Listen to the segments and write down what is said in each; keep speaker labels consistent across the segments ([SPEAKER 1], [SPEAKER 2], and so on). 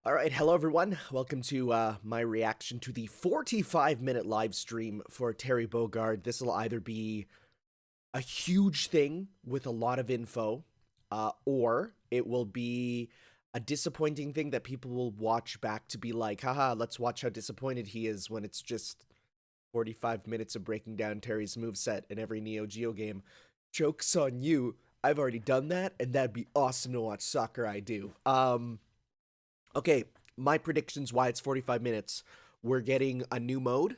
[SPEAKER 1] All right, hello everyone. Welcome to my reaction to the 45-minute live stream for Terry Bogard. This will either be a huge thing with a lot of info, or it will be a disappointing thing that people will watch back to be like, haha, let's watch how disappointed he is when it's just 45 minutes of breaking down Terry's moveset in every Neo Geo game. Joke's on you. I've already done that, and that'd be awesome to watch Sakurai do. Okay, my predictions why it's 45 minutes. We're getting a new mode,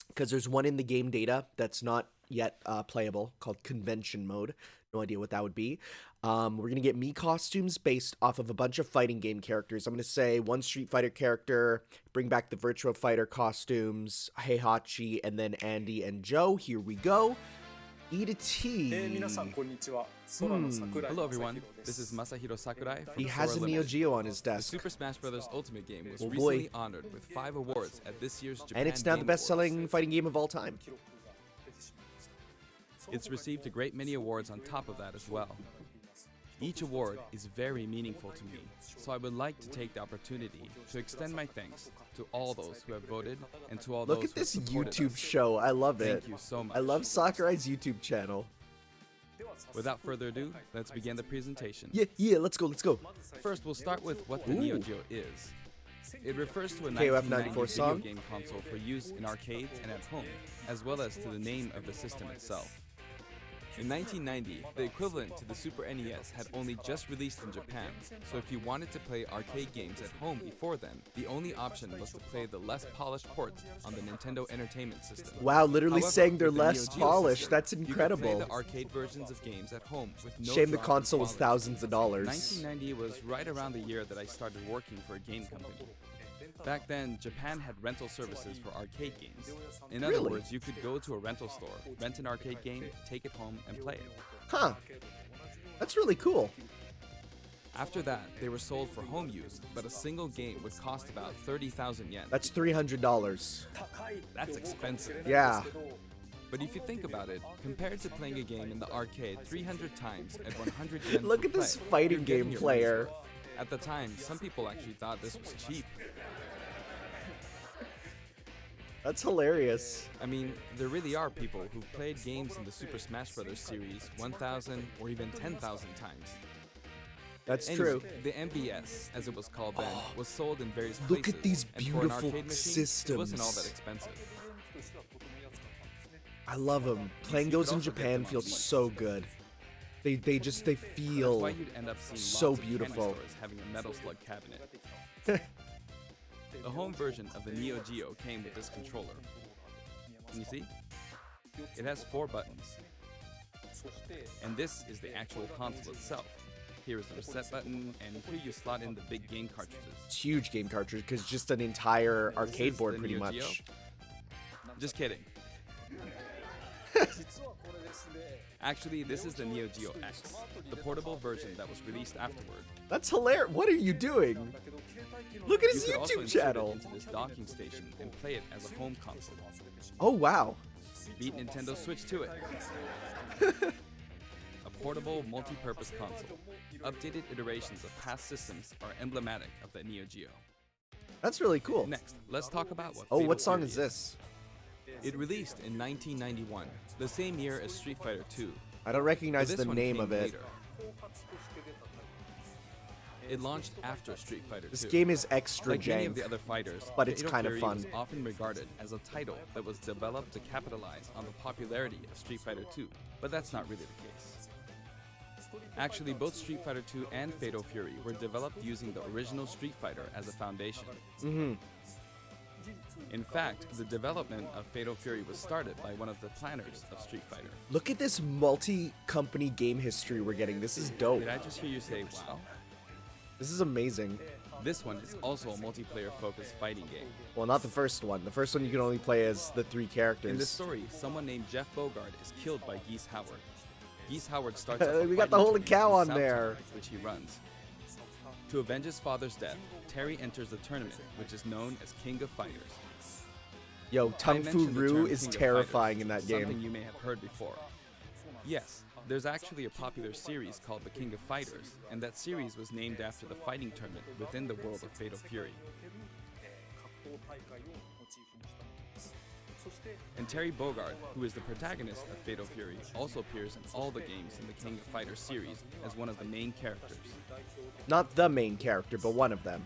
[SPEAKER 1] because there's one in the game data that's not yet playable, called Convention Mode. No idea what that would be. We're going to get Mii costumes based off of a bunch of fighting game characters. I'm going to say one Street Fighter character, bring back the Virtua Fighter costumes, Heihachi, and then Andy and Joe. Here we go. Eat a tea.
[SPEAKER 2] Hello everyone, this is Masahiro Sakurai from
[SPEAKER 1] He has a Neo Geo on his
[SPEAKER 2] The
[SPEAKER 1] desk.
[SPEAKER 2] Super Smash Bros. Ultimate game was
[SPEAKER 1] Oh boy.
[SPEAKER 2] recently honored with 5 awards at this year's Japan
[SPEAKER 1] And it's now the
[SPEAKER 2] Game
[SPEAKER 1] best-selling
[SPEAKER 2] Awards.
[SPEAKER 1] fighting game of all time.
[SPEAKER 2] It's received a great many awards on top of that as well. Each award is very meaningful to me, so I would like to take the opportunity to extend my thanks to all those who have voted and to all
[SPEAKER 1] Look
[SPEAKER 2] those
[SPEAKER 1] at
[SPEAKER 2] who have
[SPEAKER 1] this
[SPEAKER 2] supported
[SPEAKER 1] YouTube
[SPEAKER 2] us.
[SPEAKER 1] show. I love it.
[SPEAKER 2] Thank you so much.
[SPEAKER 1] I love Sakurai's YouTube channel.
[SPEAKER 2] Without further ado, let's begin the presentation.
[SPEAKER 1] Yeah, let's go.
[SPEAKER 2] First, we'll start with what the
[SPEAKER 1] Ooh.
[SPEAKER 2] Neo Geo is. It refers to a
[SPEAKER 1] KOF
[SPEAKER 2] 1990
[SPEAKER 1] 94
[SPEAKER 2] video
[SPEAKER 1] song.
[SPEAKER 2] game console for use in arcades and at home, as well as to the name of the system itself. In 1990, the equivalent to the Super NES had only just released in Japan, so if you wanted to play arcade games at home before then, the only option was to play the less polished ports on the Nintendo Entertainment System.
[SPEAKER 1] Wow, literally
[SPEAKER 2] However,
[SPEAKER 1] saying they're
[SPEAKER 2] with the
[SPEAKER 1] less
[SPEAKER 2] Neo Geo
[SPEAKER 1] polished.
[SPEAKER 2] system,
[SPEAKER 1] That's
[SPEAKER 2] you could
[SPEAKER 1] incredible.
[SPEAKER 2] play the arcade versions of games at home with no
[SPEAKER 1] Shame the
[SPEAKER 2] drop in
[SPEAKER 1] console was
[SPEAKER 2] quality.
[SPEAKER 1] thousands of dollars.
[SPEAKER 2] 1990 was right around the year that I started working for a game company. Back then, Japan had rental services for arcade games. In other
[SPEAKER 1] Really?
[SPEAKER 2] words, you could go to a rental store, rent an arcade game, take it home, and play it.
[SPEAKER 1] Huh. That's really cool.
[SPEAKER 2] After that, they were sold for home use, but a single game would cost about 30,000 yen.
[SPEAKER 1] That's $300.
[SPEAKER 2] That's expensive.
[SPEAKER 1] Yeah.
[SPEAKER 2] But if you think about it, compared to playing a game in the arcade 300 times at 100 yen
[SPEAKER 1] Look
[SPEAKER 2] per
[SPEAKER 1] at this
[SPEAKER 2] play,
[SPEAKER 1] fighting
[SPEAKER 2] you're getting
[SPEAKER 1] game
[SPEAKER 2] your
[SPEAKER 1] player.
[SPEAKER 2] money's worth. At the time, some people actually thought this was cheap.
[SPEAKER 1] That's hilarious.
[SPEAKER 2] I mean, there really are people who've played games in the Super Smash Bros. Series 1,000 or even 10,000 times.
[SPEAKER 1] That's
[SPEAKER 2] Anyway,
[SPEAKER 1] true.
[SPEAKER 2] The MVS, as it was called then, was sold in various places.
[SPEAKER 1] Look at these
[SPEAKER 2] and for an
[SPEAKER 1] beautiful
[SPEAKER 2] arcade machine, It wasn't all
[SPEAKER 1] systems.
[SPEAKER 2] that expensive.
[SPEAKER 1] I love them. Playing those in
[SPEAKER 2] also get
[SPEAKER 1] Japan
[SPEAKER 2] them on
[SPEAKER 1] feels
[SPEAKER 2] Wii.
[SPEAKER 1] so good. They
[SPEAKER 2] That's
[SPEAKER 1] feel
[SPEAKER 2] why you'd end up seeing
[SPEAKER 1] so
[SPEAKER 2] lots of candy
[SPEAKER 1] beautiful.
[SPEAKER 2] stores having a Metal Slug cabinet. The home version of the Neo Geo came with this controller. Can you see? It has 4 buttons. And this is the actual console itself. Here is the reset button, and here you slot in the big game cartridges.
[SPEAKER 1] It's huge game cartridge because just an entire
[SPEAKER 2] This
[SPEAKER 1] arcade
[SPEAKER 2] is
[SPEAKER 1] board
[SPEAKER 2] the
[SPEAKER 1] pretty
[SPEAKER 2] Neo
[SPEAKER 1] much.
[SPEAKER 2] Geo. Just kidding. Actually, this is the Neo Geo X, the portable version that was released afterward.
[SPEAKER 1] That's hilarious. What are you doing? Look at
[SPEAKER 2] You
[SPEAKER 1] his
[SPEAKER 2] could also
[SPEAKER 1] YouTube
[SPEAKER 2] insert it
[SPEAKER 1] channel.
[SPEAKER 2] into this docking station and play it as a home console.
[SPEAKER 1] Oh wow.
[SPEAKER 2] Beat Nintendo Switch to it. A portable, multi-purpose console. Updated iterations of past systems are emblematic of the Neo Geo.
[SPEAKER 1] That's really cool.
[SPEAKER 2] Next, let's talk about what
[SPEAKER 1] Oh,
[SPEAKER 2] Fatal
[SPEAKER 1] what song
[SPEAKER 2] Fury
[SPEAKER 1] is this?
[SPEAKER 2] It released in 1991, the same year as Street Fighter II.
[SPEAKER 1] I don't recognize
[SPEAKER 2] But
[SPEAKER 1] the
[SPEAKER 2] this one
[SPEAKER 1] name
[SPEAKER 2] came
[SPEAKER 1] of it.
[SPEAKER 2] later. It launched after Street Fighter
[SPEAKER 1] This
[SPEAKER 2] II.
[SPEAKER 1] game is extra
[SPEAKER 2] Like many of
[SPEAKER 1] jank.
[SPEAKER 2] the other fighters,
[SPEAKER 1] but it's
[SPEAKER 2] Fatal
[SPEAKER 1] kinda
[SPEAKER 2] Fury
[SPEAKER 1] fun.
[SPEAKER 2] was often regarded as a title that was developed to capitalize on the popularity of Street Fighter II, but that's not really the case. Actually, both Street Fighter II and Fatal Fury were developed using the original Street Fighter as a foundation. In fact, the development of Fatal Fury was started by one of the planners of Street Fighter.
[SPEAKER 1] Look at this multi-company game history we're getting. This is dope.
[SPEAKER 2] Did I just hear you say, wow?
[SPEAKER 1] This is amazing.
[SPEAKER 2] This one is also a multiplayer-focused fighting game.
[SPEAKER 1] Well, not the first one. The first one you can only play as the 3 characters.
[SPEAKER 2] In this story, someone named Jeff Bogard is killed by Geese Howard. Geese Howard starts off a
[SPEAKER 1] We got
[SPEAKER 2] fighting
[SPEAKER 1] the holy
[SPEAKER 2] tournament
[SPEAKER 1] cow
[SPEAKER 2] in
[SPEAKER 1] on
[SPEAKER 2] Southtown,
[SPEAKER 1] there.
[SPEAKER 2] which he runs. To avenge his father's death, Terry enters the tournament, which is known as King of Fighters.
[SPEAKER 1] Yo,
[SPEAKER 2] I
[SPEAKER 1] Tung Fu
[SPEAKER 2] mentioned the
[SPEAKER 1] Roo
[SPEAKER 2] term
[SPEAKER 1] is
[SPEAKER 2] King of
[SPEAKER 1] terrifying
[SPEAKER 2] Fighters,
[SPEAKER 1] in that
[SPEAKER 2] something
[SPEAKER 1] game.
[SPEAKER 2] you may have heard before. Yes, There's actually a popular series called The King of Fighters, and that series was named after the fighting tournament within the world of Fatal Fury. And Terry Bogard, who is the protagonist of Fatal Fury, also appears in all the games in the King of Fighters series as one of the main characters.
[SPEAKER 1] Not the main character, but one of them.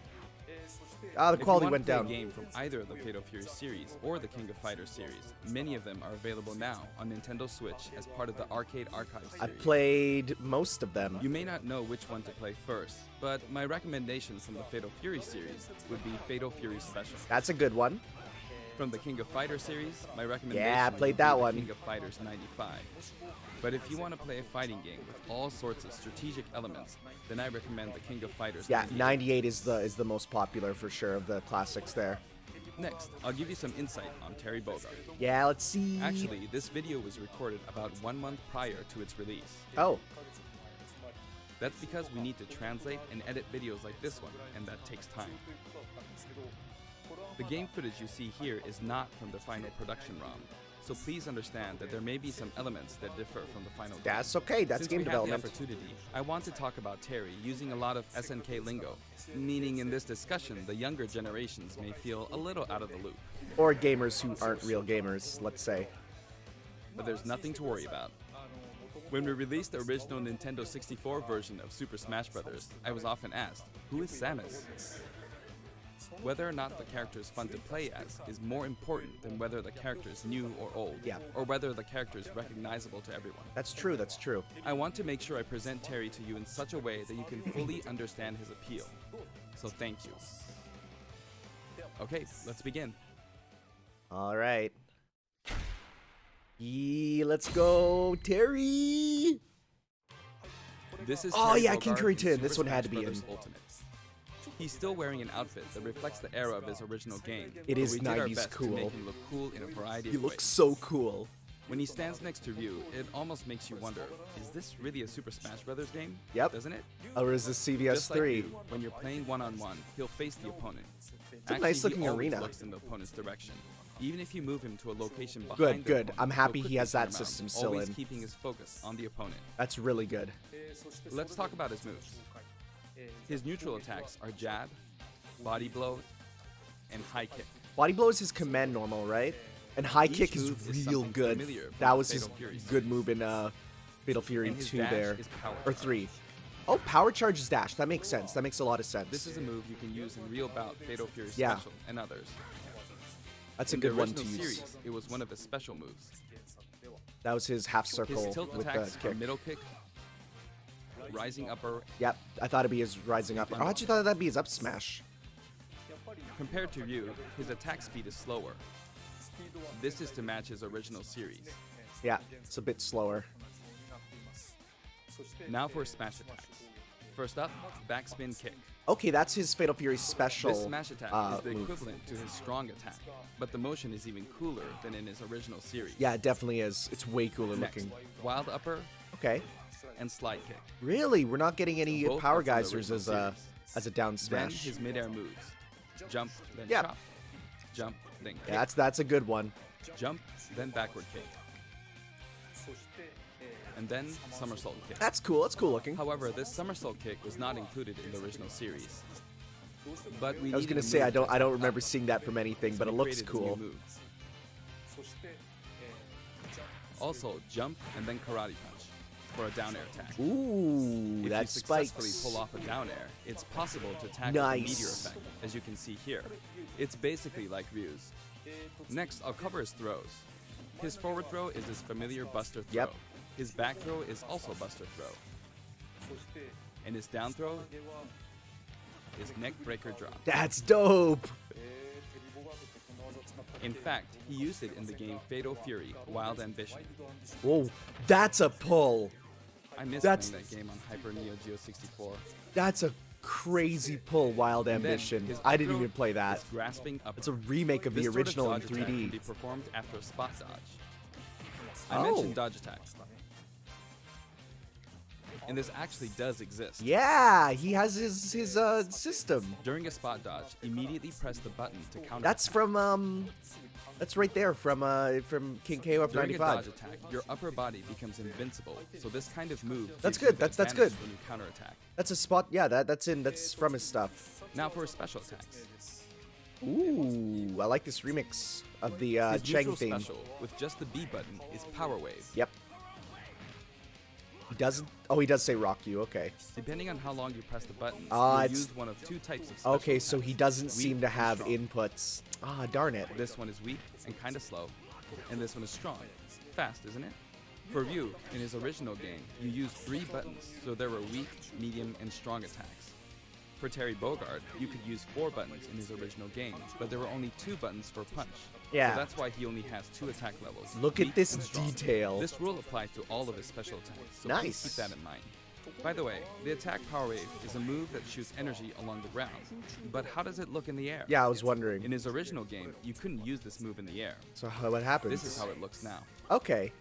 [SPEAKER 1] Ah, the quality went down.
[SPEAKER 2] If you want to play a game from either of the Fatal Fury series or the King of Fighters series, many of them are available now on Nintendo Switch as part of the Arcade Archive series.
[SPEAKER 1] I played most of them.
[SPEAKER 2] You may not know which one to play first, but my recommendations from the Fatal Fury series would be Fatal Fury Special.
[SPEAKER 1] That's a good one.
[SPEAKER 2] From the King of Fighters series, my recommendation
[SPEAKER 1] I
[SPEAKER 2] would
[SPEAKER 1] played
[SPEAKER 2] be
[SPEAKER 1] that
[SPEAKER 2] the
[SPEAKER 1] one.
[SPEAKER 2] King of Fighters 95. But if you want to play a fighting game with all sorts of strategic elements, then I recommend the King of Fighters 98.
[SPEAKER 1] 98 is the most popular for sure of the classics there.
[SPEAKER 2] Next, I'll give you some insight on Terry Bogard.
[SPEAKER 1] Yeah, let's see.
[SPEAKER 2] Actually, this video was recorded about 1 month prior to its release.
[SPEAKER 1] Oh.
[SPEAKER 2] That's because we need to translate and edit videos like this one, and that takes time. The game footage you see here is not from the final production ROM, so please understand that there may be some elements that differ from the final game.
[SPEAKER 1] That's okay, that's
[SPEAKER 2] Since
[SPEAKER 1] game
[SPEAKER 2] we
[SPEAKER 1] development.
[SPEAKER 2] Have the opportunity, I want to talk about Terry using a lot of SNK lingo, meaning in this discussion the younger generations may feel a little out of the loop.
[SPEAKER 1] Or gamers who aren't real gamers, let's say.
[SPEAKER 2] But there's nothing to worry about. When we released the original Nintendo 64 version of Super Smash Bros., I was often asked, who is Samus? Whether or not the character is fun to play as is more important than whether the character is new or old, or whether the character is recognizable to everyone.
[SPEAKER 1] That's true, that's true.
[SPEAKER 2] I want to make sure I present Terry to you in such a way that you can fully understand his appeal. So thank you. Okay, let's begin.
[SPEAKER 1] Alright. Let's go, Terry!
[SPEAKER 2] This is
[SPEAKER 1] Oh
[SPEAKER 2] Terry
[SPEAKER 1] yeah,
[SPEAKER 2] Bogard
[SPEAKER 1] King
[SPEAKER 2] from
[SPEAKER 1] Curry 10,
[SPEAKER 2] Super
[SPEAKER 1] this one had to
[SPEAKER 2] Smash
[SPEAKER 1] be
[SPEAKER 2] Bros.
[SPEAKER 1] in.
[SPEAKER 2] Ultimate. He's still wearing an outfit that reflects the era of his original game.
[SPEAKER 1] It is
[SPEAKER 2] but we did our
[SPEAKER 1] 90s
[SPEAKER 2] best
[SPEAKER 1] cool.
[SPEAKER 2] to make him look cool in a variety
[SPEAKER 1] He
[SPEAKER 2] of
[SPEAKER 1] looks
[SPEAKER 2] ways.
[SPEAKER 1] so cool.
[SPEAKER 2] When he stands next to Ryu, it almost makes you wonder, is this really a Super Smash Bros. Game?
[SPEAKER 1] Yep.
[SPEAKER 2] Doesn't it?
[SPEAKER 1] Or is this CVS
[SPEAKER 2] Just like
[SPEAKER 1] 3?
[SPEAKER 2] Ryu, when you're playing one-on-one, he'll face the opponent.
[SPEAKER 1] It's a nice looking
[SPEAKER 2] he always
[SPEAKER 1] arena.
[SPEAKER 2] looks in the opponent's direction. Even if you move him to a location behind
[SPEAKER 1] Good,
[SPEAKER 2] the
[SPEAKER 1] good.
[SPEAKER 2] opponent,
[SPEAKER 1] I'm
[SPEAKER 2] he'll
[SPEAKER 1] happy he
[SPEAKER 2] quickly
[SPEAKER 1] has
[SPEAKER 2] turn
[SPEAKER 1] that
[SPEAKER 2] around,
[SPEAKER 1] system still
[SPEAKER 2] always
[SPEAKER 1] in.
[SPEAKER 2] keeping his focus on the opponent.
[SPEAKER 1] That's really good.
[SPEAKER 2] Let's talk about his moves. His neutral attacks are jab, body blow, and high kick.
[SPEAKER 1] Body blow is his command normal, right? And high
[SPEAKER 2] Each
[SPEAKER 1] kick is
[SPEAKER 2] move is
[SPEAKER 1] real
[SPEAKER 2] something
[SPEAKER 1] good.
[SPEAKER 2] familiar from
[SPEAKER 1] That
[SPEAKER 2] the
[SPEAKER 1] was his
[SPEAKER 2] Fatal Fury
[SPEAKER 1] good
[SPEAKER 2] series.
[SPEAKER 1] move in Fatal Fury
[SPEAKER 2] And his
[SPEAKER 1] 2
[SPEAKER 2] dash
[SPEAKER 1] there.
[SPEAKER 2] is power
[SPEAKER 1] Or
[SPEAKER 2] charge.
[SPEAKER 1] 3. Oh, power charge is dash. That makes sense. That makes a lot of sense.
[SPEAKER 2] This is a move you can use in Real Bout, Fatal Fury
[SPEAKER 1] Yeah.
[SPEAKER 2] Special, and others.
[SPEAKER 1] That's a
[SPEAKER 2] In
[SPEAKER 1] good
[SPEAKER 2] the
[SPEAKER 1] one to
[SPEAKER 2] original
[SPEAKER 1] use.
[SPEAKER 2] series, it was one of his special moves.
[SPEAKER 1] That was his half circle
[SPEAKER 2] His tilt
[SPEAKER 1] with the
[SPEAKER 2] attacks are
[SPEAKER 1] kick.
[SPEAKER 2] middle kick, rising upper.
[SPEAKER 1] Yep, I thought it'd be his rising up. Oh, I actually thought that'd be his up smash.
[SPEAKER 2] Compared to Ryu, his attack speed is slower. This is to match his original series.
[SPEAKER 1] Yeah, it's a bit slower.
[SPEAKER 2] Now for smash attacks. First up, backspin kick.
[SPEAKER 1] Okay, that's his Fatal Fury special
[SPEAKER 2] This smash attack is the
[SPEAKER 1] move.
[SPEAKER 2] equivalent to his strong attack, but the motion is even cooler than in his original series.
[SPEAKER 1] Yeah, it definitely is. It's way cooler
[SPEAKER 2] Next,
[SPEAKER 1] looking.
[SPEAKER 2] wild upper
[SPEAKER 1] Okay.
[SPEAKER 2] and slide kick.
[SPEAKER 1] Really? We're not getting any
[SPEAKER 2] Both
[SPEAKER 1] power
[SPEAKER 2] are from the
[SPEAKER 1] geysers
[SPEAKER 2] original
[SPEAKER 1] as a down
[SPEAKER 2] Then
[SPEAKER 1] smash.
[SPEAKER 2] his midair moves. Jump, then
[SPEAKER 1] Yep.
[SPEAKER 2] chop. Jump, then kick.
[SPEAKER 1] Yeah, that's a good one.
[SPEAKER 2] Jump, then backward kick. And then somersault kick.
[SPEAKER 1] That's cool. That's cool looking.
[SPEAKER 2] However, this somersault kick was not included in the original series. But we
[SPEAKER 1] I was
[SPEAKER 2] needed
[SPEAKER 1] gonna
[SPEAKER 2] a
[SPEAKER 1] say
[SPEAKER 2] move
[SPEAKER 1] I don't
[SPEAKER 2] to
[SPEAKER 1] remember
[SPEAKER 2] top
[SPEAKER 1] seeing that from anything,
[SPEAKER 2] so
[SPEAKER 1] but it
[SPEAKER 2] we
[SPEAKER 1] looks
[SPEAKER 2] created a new
[SPEAKER 1] cool.
[SPEAKER 2] move. Also, jump and then karate punch for a down air attack.
[SPEAKER 1] Ooh,
[SPEAKER 2] If
[SPEAKER 1] that
[SPEAKER 2] you successfully
[SPEAKER 1] spikes.
[SPEAKER 2] pull off a down air, it's possible to tackle the meteor
[SPEAKER 1] Nice.
[SPEAKER 2] effect, as you can see here. It's basically like Ryu's. Next, I'll cover his throws. His forward throw is his familiar buster throw.
[SPEAKER 1] Yep.
[SPEAKER 2] His back throw is also buster throw. And his down throw is neck breaker drop.
[SPEAKER 1] That's dope.
[SPEAKER 2] In fact, he used it in the game Fatal Fury Wild Ambition.
[SPEAKER 1] Whoa, that's a pull.
[SPEAKER 2] I miss
[SPEAKER 1] That's-
[SPEAKER 2] playing that game on Hyper Neo Geo 64.
[SPEAKER 1] That's a crazy pull, Wild
[SPEAKER 2] And then
[SPEAKER 1] Ambition.
[SPEAKER 2] his
[SPEAKER 1] I didn't
[SPEAKER 2] up throw
[SPEAKER 1] even play that.
[SPEAKER 2] is grasping up.
[SPEAKER 1] It's a remake of the
[SPEAKER 2] This sort
[SPEAKER 1] original in
[SPEAKER 2] dodge attack can be
[SPEAKER 1] 3D.
[SPEAKER 2] performed after a spot dodge. I
[SPEAKER 1] Oh.
[SPEAKER 2] mentioned dodge attack. and this actually does exist.
[SPEAKER 1] Yeah, he has his system.
[SPEAKER 2] During a spot dodge, immediately press the button to counter.
[SPEAKER 1] That's right there from King KOF 95.
[SPEAKER 2] During a dodge attack, your upper body becomes invincible, so this kind of move.
[SPEAKER 1] That's
[SPEAKER 2] gives you
[SPEAKER 1] good.
[SPEAKER 2] the
[SPEAKER 1] That's
[SPEAKER 2] advantage
[SPEAKER 1] good.
[SPEAKER 2] When you counterattack.
[SPEAKER 1] That's a spot. Yeah, that's from his stuff.
[SPEAKER 2] Now for his special attacks.
[SPEAKER 1] Ooh, I like this remix of the
[SPEAKER 2] His
[SPEAKER 1] Cheng
[SPEAKER 2] neutral
[SPEAKER 1] theme.
[SPEAKER 2] special with just the B button is Power Wave.
[SPEAKER 1] Yep. He doesn't. Oh, he does say rock you. Okay.
[SPEAKER 2] Depending on how long you press the button,
[SPEAKER 1] Ah,
[SPEAKER 2] you'll
[SPEAKER 1] it's-
[SPEAKER 2] use one of two types of special
[SPEAKER 1] Okay, so
[SPEAKER 2] attacks,
[SPEAKER 1] he doesn't
[SPEAKER 2] weak
[SPEAKER 1] seem to
[SPEAKER 2] and
[SPEAKER 1] have
[SPEAKER 2] strong.
[SPEAKER 1] inputs. Ah, darn it.
[SPEAKER 2] This one is weak and kind of slow, and this one is strong. Fast, isn't it? For Ryu, in his original game, you used 3 buttons, so there were weak, medium, and strong attacks. For Terry Bogard, you could use 4 buttons in his original game, but there were only 2 buttons for punch.
[SPEAKER 1] Yeah.
[SPEAKER 2] So that's why he only has 2 attack levels.
[SPEAKER 1] Look at
[SPEAKER 2] weak
[SPEAKER 1] this
[SPEAKER 2] and strong.
[SPEAKER 1] detail.
[SPEAKER 2] This rule applies to all of his special attacks, so
[SPEAKER 1] Nice.
[SPEAKER 2] please keep that in mind. By the way, the attack Power Wave is a move that shoots energy along the ground. But how does it look in the air?
[SPEAKER 1] Yeah, I was wondering.
[SPEAKER 2] In his original game, you couldn't use this move in the air.
[SPEAKER 1] So what happens?
[SPEAKER 2] This is how it looks now.
[SPEAKER 1] Okay.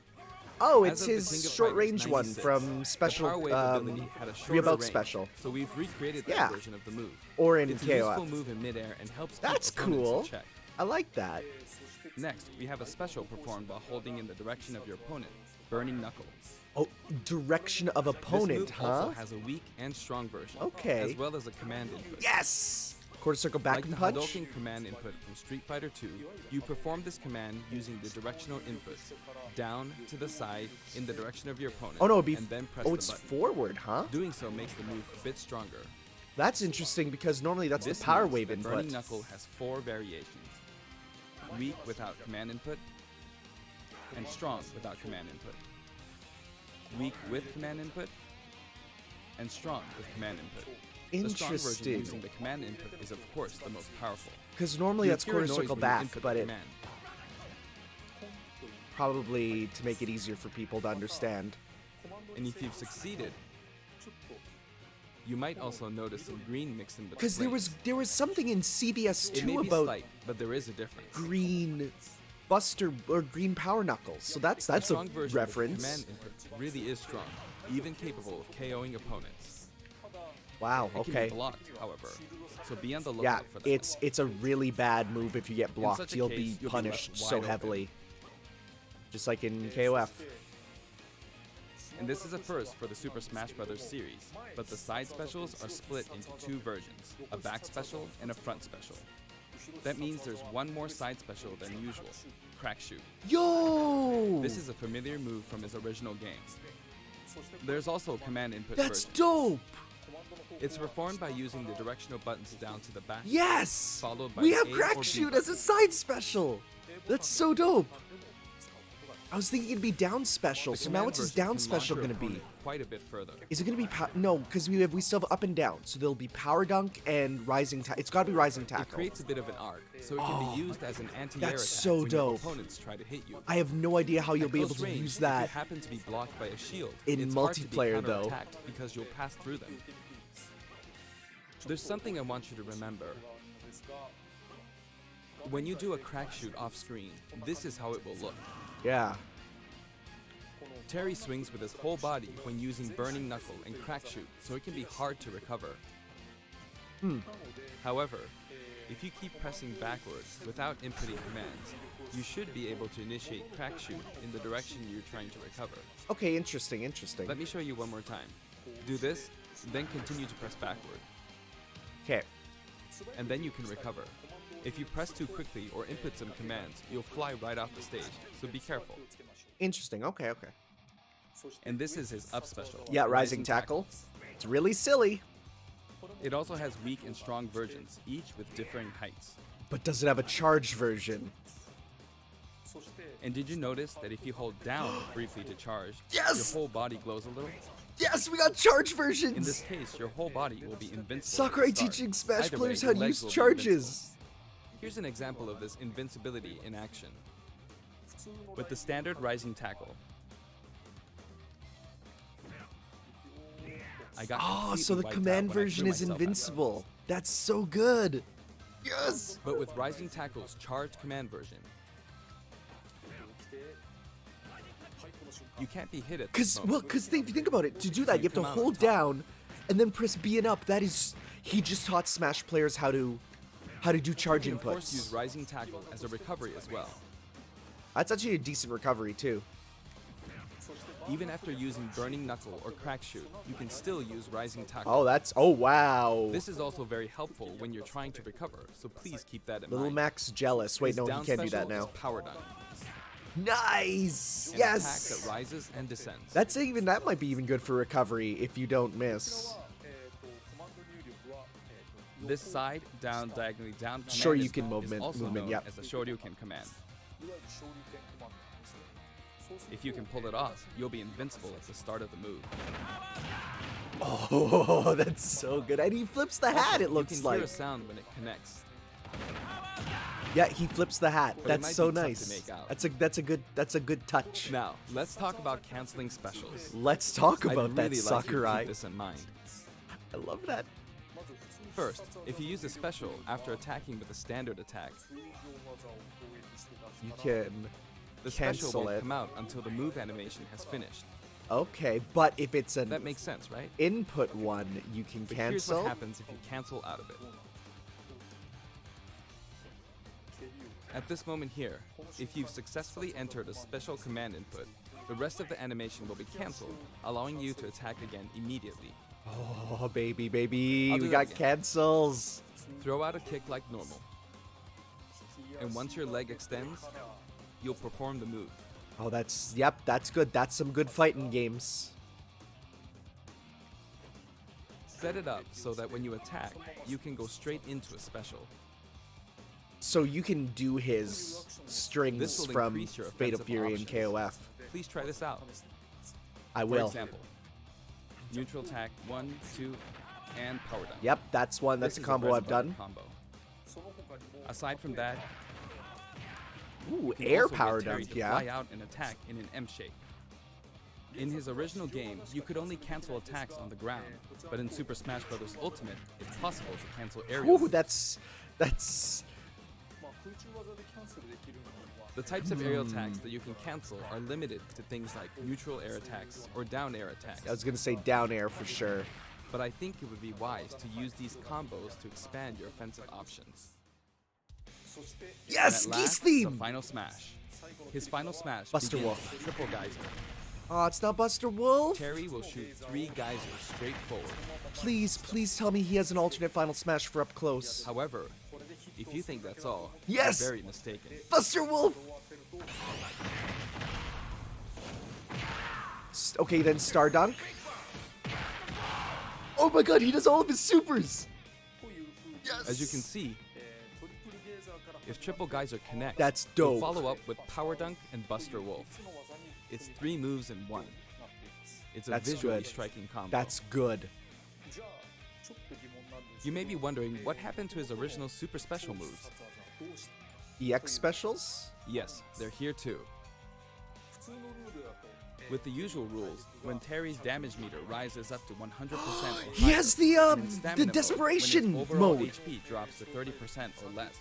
[SPEAKER 1] Oh,
[SPEAKER 2] As
[SPEAKER 1] it's
[SPEAKER 2] of the King
[SPEAKER 1] his
[SPEAKER 2] of
[SPEAKER 1] short
[SPEAKER 2] Fighters
[SPEAKER 1] range one
[SPEAKER 2] 96,
[SPEAKER 1] from special
[SPEAKER 2] the Power Wave ability had a shorter
[SPEAKER 1] Reabelt
[SPEAKER 2] range,
[SPEAKER 1] special.
[SPEAKER 2] So we've recreated that
[SPEAKER 1] Yeah.
[SPEAKER 2] version of the move.
[SPEAKER 1] Or in
[SPEAKER 2] It's a
[SPEAKER 1] KOF.
[SPEAKER 2] useful move in midair and helps keep
[SPEAKER 1] That's
[SPEAKER 2] opponents
[SPEAKER 1] cool.
[SPEAKER 2] in check.
[SPEAKER 1] I like that.
[SPEAKER 2] Next, we have a special performed while holding in the direction of your opponent, Burning Knuckle.
[SPEAKER 1] Oh, direction of opponent,
[SPEAKER 2] this move
[SPEAKER 1] huh?
[SPEAKER 2] also has a weak and strong version,
[SPEAKER 1] Okay.
[SPEAKER 2] as well as a command input.
[SPEAKER 1] Yes! Quarter circle back
[SPEAKER 2] Like
[SPEAKER 1] and
[SPEAKER 2] the
[SPEAKER 1] punch.
[SPEAKER 2] Hadouken command input from Street Fighter II, you perform this command using the directional inputs, down to the side in the direction of your opponent,
[SPEAKER 1] Oh no, it'd be.
[SPEAKER 2] and then press
[SPEAKER 1] Oh,
[SPEAKER 2] the
[SPEAKER 1] it's
[SPEAKER 2] button.
[SPEAKER 1] forward, huh?
[SPEAKER 2] Doing so makes the move a bit stronger.
[SPEAKER 1] That's interesting because normally that's
[SPEAKER 2] This
[SPEAKER 1] the power
[SPEAKER 2] means
[SPEAKER 1] wave
[SPEAKER 2] that
[SPEAKER 1] input.
[SPEAKER 2] Burning Knuckle has 4 variations. Weak without command input, and strong without command input. Weak with command input, and strong with command input. The strong version
[SPEAKER 1] Interesting.
[SPEAKER 2] using the command input is of course the most powerful.
[SPEAKER 1] Because normally
[SPEAKER 2] You
[SPEAKER 1] that's
[SPEAKER 2] hear a
[SPEAKER 1] quarter
[SPEAKER 2] noise
[SPEAKER 1] circle
[SPEAKER 2] when you
[SPEAKER 1] back,
[SPEAKER 2] input
[SPEAKER 1] but
[SPEAKER 2] the
[SPEAKER 1] it
[SPEAKER 2] command.
[SPEAKER 1] probably to make it easier for people to understand.
[SPEAKER 2] And if you've succeeded, you might also notice some green mixed in with the
[SPEAKER 1] Because
[SPEAKER 2] flames.
[SPEAKER 1] there was something in CVS
[SPEAKER 2] It may
[SPEAKER 1] 2
[SPEAKER 2] be
[SPEAKER 1] about
[SPEAKER 2] slight, but there is a difference.
[SPEAKER 1] green Buster or green Power Knuckles. So that's
[SPEAKER 2] The
[SPEAKER 1] a
[SPEAKER 2] strong version with
[SPEAKER 1] reference.
[SPEAKER 2] command input really is strong, even capable of KOing opponents.
[SPEAKER 1] Wow.
[SPEAKER 2] It can
[SPEAKER 1] Okay.
[SPEAKER 2] be blocked, however, so be on the lookout
[SPEAKER 1] Yeah,
[SPEAKER 2] for that.
[SPEAKER 1] it's a really bad move if you get blocked.
[SPEAKER 2] such a
[SPEAKER 1] You'll
[SPEAKER 2] case,
[SPEAKER 1] be
[SPEAKER 2] you'll be
[SPEAKER 1] punished
[SPEAKER 2] left
[SPEAKER 1] so
[SPEAKER 2] wide open.
[SPEAKER 1] heavily. Just like in KOF.
[SPEAKER 2] And this is a first for the Super Smash Bros. Series, but the side specials are split into 2 versions, a back special and a front special. That means there's one more side special than usual, Crack Shoot.
[SPEAKER 1] Yo!
[SPEAKER 2] This is a familiar move from his original game. There's also a command input
[SPEAKER 1] That's
[SPEAKER 2] version.
[SPEAKER 1] dope!
[SPEAKER 2] It's performed by using the directional buttons down to the back.
[SPEAKER 1] Yes!
[SPEAKER 2] Followed by
[SPEAKER 1] We
[SPEAKER 2] the
[SPEAKER 1] have
[SPEAKER 2] A or
[SPEAKER 1] Crack
[SPEAKER 2] B
[SPEAKER 1] Shoot
[SPEAKER 2] button.
[SPEAKER 1] as a side special! That's so dope! I was thinking it'd be down special,
[SPEAKER 2] The
[SPEAKER 1] so now
[SPEAKER 2] command
[SPEAKER 1] what's his
[SPEAKER 2] version
[SPEAKER 1] down
[SPEAKER 2] can launch
[SPEAKER 1] special
[SPEAKER 2] your
[SPEAKER 1] gonna be?
[SPEAKER 2] opponent quite a bit further.
[SPEAKER 1] Is it gonna be no? Because we still have up and down, so there'll be power dunk and rising tackle. It's gotta be rising
[SPEAKER 2] It
[SPEAKER 1] tackle.
[SPEAKER 2] creates a bit of an arc, so it can be used as an anti-air
[SPEAKER 1] that's
[SPEAKER 2] attack
[SPEAKER 1] so
[SPEAKER 2] when
[SPEAKER 1] dope.
[SPEAKER 2] your opponents try to hit you.
[SPEAKER 1] I have no idea how you'll
[SPEAKER 2] At
[SPEAKER 1] be able
[SPEAKER 2] close
[SPEAKER 1] to
[SPEAKER 2] range,
[SPEAKER 1] use
[SPEAKER 2] if you
[SPEAKER 1] that.
[SPEAKER 2] happen to be blocked by a shield,
[SPEAKER 1] in
[SPEAKER 2] it's hard to be
[SPEAKER 1] multiplayer, though.
[SPEAKER 2] counterattacked because you'll pass through them. There's something I want you to remember. When you do a crack shoot off screen, this is how it will look.
[SPEAKER 1] Yeah.
[SPEAKER 2] Terry swings with his whole body when using Burning Knuckle and Crack Shoot, so it can be hard to recover. However, if you keep pressing backwards without inputting commands, you should be able to initiate Crack Shoot in the direction you're trying to recover.
[SPEAKER 1] Okay, interesting, interesting.
[SPEAKER 2] Let me show you one more time. Do this, then continue to press backward,
[SPEAKER 1] Okay.
[SPEAKER 2] and then you can recover. If you press too quickly or input some commands, you'll fly right off the stage, so be careful.
[SPEAKER 1] Interesting. Okay, okay.
[SPEAKER 2] And this is his up special.
[SPEAKER 1] Yeah, rising tackle. It's really silly,
[SPEAKER 2] It also has weak and strong versions, each with differing heights.
[SPEAKER 1] but does it have a charged version?
[SPEAKER 2] And did you notice that if you hold down briefly to charge,
[SPEAKER 1] Yes!
[SPEAKER 2] your whole body glows a little?
[SPEAKER 1] Yes, we got charged
[SPEAKER 2] In
[SPEAKER 1] versions!
[SPEAKER 2] this case, your whole body will be invincible.
[SPEAKER 1] Sakurai
[SPEAKER 2] at the start.
[SPEAKER 1] teaching Smash
[SPEAKER 2] Either way,
[SPEAKER 1] players how
[SPEAKER 2] your
[SPEAKER 1] to
[SPEAKER 2] legs
[SPEAKER 1] use
[SPEAKER 2] will be
[SPEAKER 1] charges.
[SPEAKER 2] invincible. Here's an example of this invincibility in action. With the standard rising tackle. I got
[SPEAKER 1] Oh, so
[SPEAKER 2] completely
[SPEAKER 1] the
[SPEAKER 2] wiped out
[SPEAKER 1] command
[SPEAKER 2] when I threw
[SPEAKER 1] version is
[SPEAKER 2] myself at them.
[SPEAKER 1] invincible. That's so good. Yes!
[SPEAKER 2] But with Rising Tackle's charged command version, You can't be hit at
[SPEAKER 1] Because
[SPEAKER 2] this moment.
[SPEAKER 1] if you think about it, to do that, you have to
[SPEAKER 2] come out
[SPEAKER 1] hold
[SPEAKER 2] on top.
[SPEAKER 1] down and then press B and up. That is, he just taught Smash players how to do charge
[SPEAKER 2] You can, of course, use
[SPEAKER 1] inputs.
[SPEAKER 2] rising tackle as a recovery as well.
[SPEAKER 1] That's actually a decent recovery too.
[SPEAKER 2] Even after using burning knuckle or crack shoot, you can still use rising tackle.
[SPEAKER 1] Oh wow.
[SPEAKER 2] This is also very helpful when you're trying to recover, so please keep that in
[SPEAKER 1] Little
[SPEAKER 2] mind.
[SPEAKER 1] Max jealous. Wait,
[SPEAKER 2] His
[SPEAKER 1] no, he
[SPEAKER 2] down
[SPEAKER 1] can't do
[SPEAKER 2] special
[SPEAKER 1] that now.
[SPEAKER 2] is power dunk,
[SPEAKER 1] Nice.
[SPEAKER 2] an
[SPEAKER 1] Yes.
[SPEAKER 2] attack that rises and descends.
[SPEAKER 1] That might be even good for recovery if you don't miss.
[SPEAKER 2] This side, down, diagonally down command
[SPEAKER 1] Shoryuken
[SPEAKER 2] is
[SPEAKER 1] movement-
[SPEAKER 2] also
[SPEAKER 1] movement,
[SPEAKER 2] known
[SPEAKER 1] yep.
[SPEAKER 2] as the Shoryuken command. If you can pull it off, you'll be invincible at the start of the move.
[SPEAKER 1] Oh, that's so good. And he flips the hat, it
[SPEAKER 2] You
[SPEAKER 1] looks
[SPEAKER 2] can
[SPEAKER 1] like.
[SPEAKER 2] hear a sound when it connects.
[SPEAKER 1] Yeah, he flips the hat.
[SPEAKER 2] But it
[SPEAKER 1] That's
[SPEAKER 2] might
[SPEAKER 1] so
[SPEAKER 2] be tough to
[SPEAKER 1] nice.
[SPEAKER 2] make out.
[SPEAKER 1] That's a good touch.
[SPEAKER 2] Now, let's talk about canceling specials.
[SPEAKER 1] Let's talk
[SPEAKER 2] I'd
[SPEAKER 1] about that,
[SPEAKER 2] really like you to
[SPEAKER 1] Sakurai.
[SPEAKER 2] keep this in mind.
[SPEAKER 1] I love that.
[SPEAKER 2] First, if you use a special after attacking with a standard attack,
[SPEAKER 1] You can
[SPEAKER 2] the special
[SPEAKER 1] cancel
[SPEAKER 2] won't
[SPEAKER 1] it.
[SPEAKER 2] come out until the move animation has finished.
[SPEAKER 1] Okay, but if it's an
[SPEAKER 2] That makes sense, right?
[SPEAKER 1] input one, you can
[SPEAKER 2] But here's
[SPEAKER 1] cancel.
[SPEAKER 2] what happens if you cancel out of it. At this moment here, if you've successfully entered a special command input, the rest of the animation will be cancelled, allowing you to attack again immediately.
[SPEAKER 1] Oh, baby, baby.
[SPEAKER 2] I'll do
[SPEAKER 1] We
[SPEAKER 2] that
[SPEAKER 1] got
[SPEAKER 2] again.
[SPEAKER 1] cancels.
[SPEAKER 2] Throw out a kick like normal. And once your leg extends, you'll perform the move.
[SPEAKER 1] Oh, that's good. That's some good fighting games.
[SPEAKER 2] Set it up so that when you attack, you can go straight into a special.
[SPEAKER 1] So you can do his
[SPEAKER 2] This
[SPEAKER 1] strings
[SPEAKER 2] will
[SPEAKER 1] from
[SPEAKER 2] increase your
[SPEAKER 1] Fate of
[SPEAKER 2] offensive
[SPEAKER 1] Fury and
[SPEAKER 2] options.
[SPEAKER 1] KOF.
[SPEAKER 2] Please try this out.
[SPEAKER 1] I
[SPEAKER 2] For
[SPEAKER 1] will.
[SPEAKER 2] example, neutral attack 1, 2, and power dunk.
[SPEAKER 1] Yep, that's one. That's
[SPEAKER 2] This
[SPEAKER 1] a
[SPEAKER 2] is
[SPEAKER 1] combo
[SPEAKER 2] bread
[SPEAKER 1] I've
[SPEAKER 2] and butter
[SPEAKER 1] done.
[SPEAKER 2] Combo. Aside from that,
[SPEAKER 1] Ooh,
[SPEAKER 2] you can
[SPEAKER 1] air
[SPEAKER 2] also get
[SPEAKER 1] power
[SPEAKER 2] Terry
[SPEAKER 1] dunk,
[SPEAKER 2] to
[SPEAKER 1] yeah.
[SPEAKER 2] fly out and attack in an M shape. In his original game, you could only cancel attacks on the ground, but in Super Smash Bros. Ultimate, it's possible to cancel aerial.
[SPEAKER 1] Ooh,
[SPEAKER 2] moves.
[SPEAKER 1] that's
[SPEAKER 2] The types of aerial attacks that you can cancel are limited to things like neutral air attacks or down air attacks.
[SPEAKER 1] I was gonna say down air for sure.
[SPEAKER 2] But I think it would be wise to use these combos to expand your offensive options.
[SPEAKER 1] Yes,
[SPEAKER 2] And
[SPEAKER 1] Geese
[SPEAKER 2] at last,
[SPEAKER 1] theme.
[SPEAKER 2] The final smash. His final smash
[SPEAKER 1] Buster
[SPEAKER 2] begins
[SPEAKER 1] Wolf.
[SPEAKER 2] with triple geyser.
[SPEAKER 1] Oh, it's not Buster Wolf.
[SPEAKER 2] Terry will shoot 3 geysers straight forward.
[SPEAKER 1] Please, please tell me he has an alternate final smash for up close.
[SPEAKER 2] However, if you think that's all,
[SPEAKER 1] Yes!
[SPEAKER 2] you're very mistaken.
[SPEAKER 1] Buster Wolf. Okay, then Star Dunk. Oh my God, he does all of his supers. Yes.
[SPEAKER 2] As you can see, if triple geyser connects,
[SPEAKER 1] That's
[SPEAKER 2] you'll
[SPEAKER 1] dope.
[SPEAKER 2] follow up with power dunk and Buster Wolf. It's 3 moves in 1. It's a
[SPEAKER 1] That's
[SPEAKER 2] visually
[SPEAKER 1] good.
[SPEAKER 2] striking combo.
[SPEAKER 1] That's good.
[SPEAKER 2] You may be wondering what happened to his original super special moves.
[SPEAKER 1] EX specials?
[SPEAKER 2] Yes, they're here too. With the usual rules, when Terry's damage meter rises up to 100% or higher,
[SPEAKER 1] He has the
[SPEAKER 2] and in stamina mode,
[SPEAKER 1] desperation
[SPEAKER 2] when his overall
[SPEAKER 1] mode.
[SPEAKER 2] HP drops to 30% or less,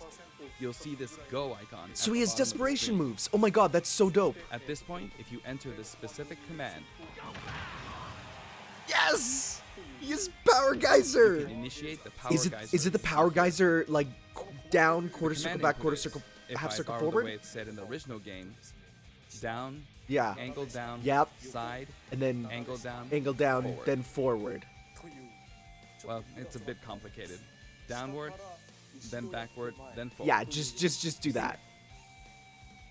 [SPEAKER 2] you'll see this go icon.
[SPEAKER 1] So
[SPEAKER 2] at
[SPEAKER 1] he
[SPEAKER 2] the
[SPEAKER 1] has
[SPEAKER 2] bottom of the
[SPEAKER 1] desperation
[SPEAKER 2] screen.
[SPEAKER 1] moves. Oh my God, that's so dope.
[SPEAKER 2] At this point, if you enter this specific command,
[SPEAKER 1] Yes! He has Power Geyser.
[SPEAKER 2] you can initiate the power
[SPEAKER 1] Is
[SPEAKER 2] geyser.
[SPEAKER 1] it the Power Geyser like down, quarter
[SPEAKER 2] The
[SPEAKER 1] circle
[SPEAKER 2] command
[SPEAKER 1] back,
[SPEAKER 2] input
[SPEAKER 1] quarter
[SPEAKER 2] is,
[SPEAKER 1] circle,
[SPEAKER 2] if
[SPEAKER 1] half
[SPEAKER 2] I
[SPEAKER 1] circle
[SPEAKER 2] borrow the way
[SPEAKER 1] forward?
[SPEAKER 2] it's said in the original game, down,
[SPEAKER 1] Yeah.
[SPEAKER 2] angle down,
[SPEAKER 1] Yep.
[SPEAKER 2] side,
[SPEAKER 1] And then
[SPEAKER 2] angle down, forward.
[SPEAKER 1] then forward.
[SPEAKER 2] Well, it's a bit complicated. Downward, then backward, then forward.
[SPEAKER 1] Yeah, just do that.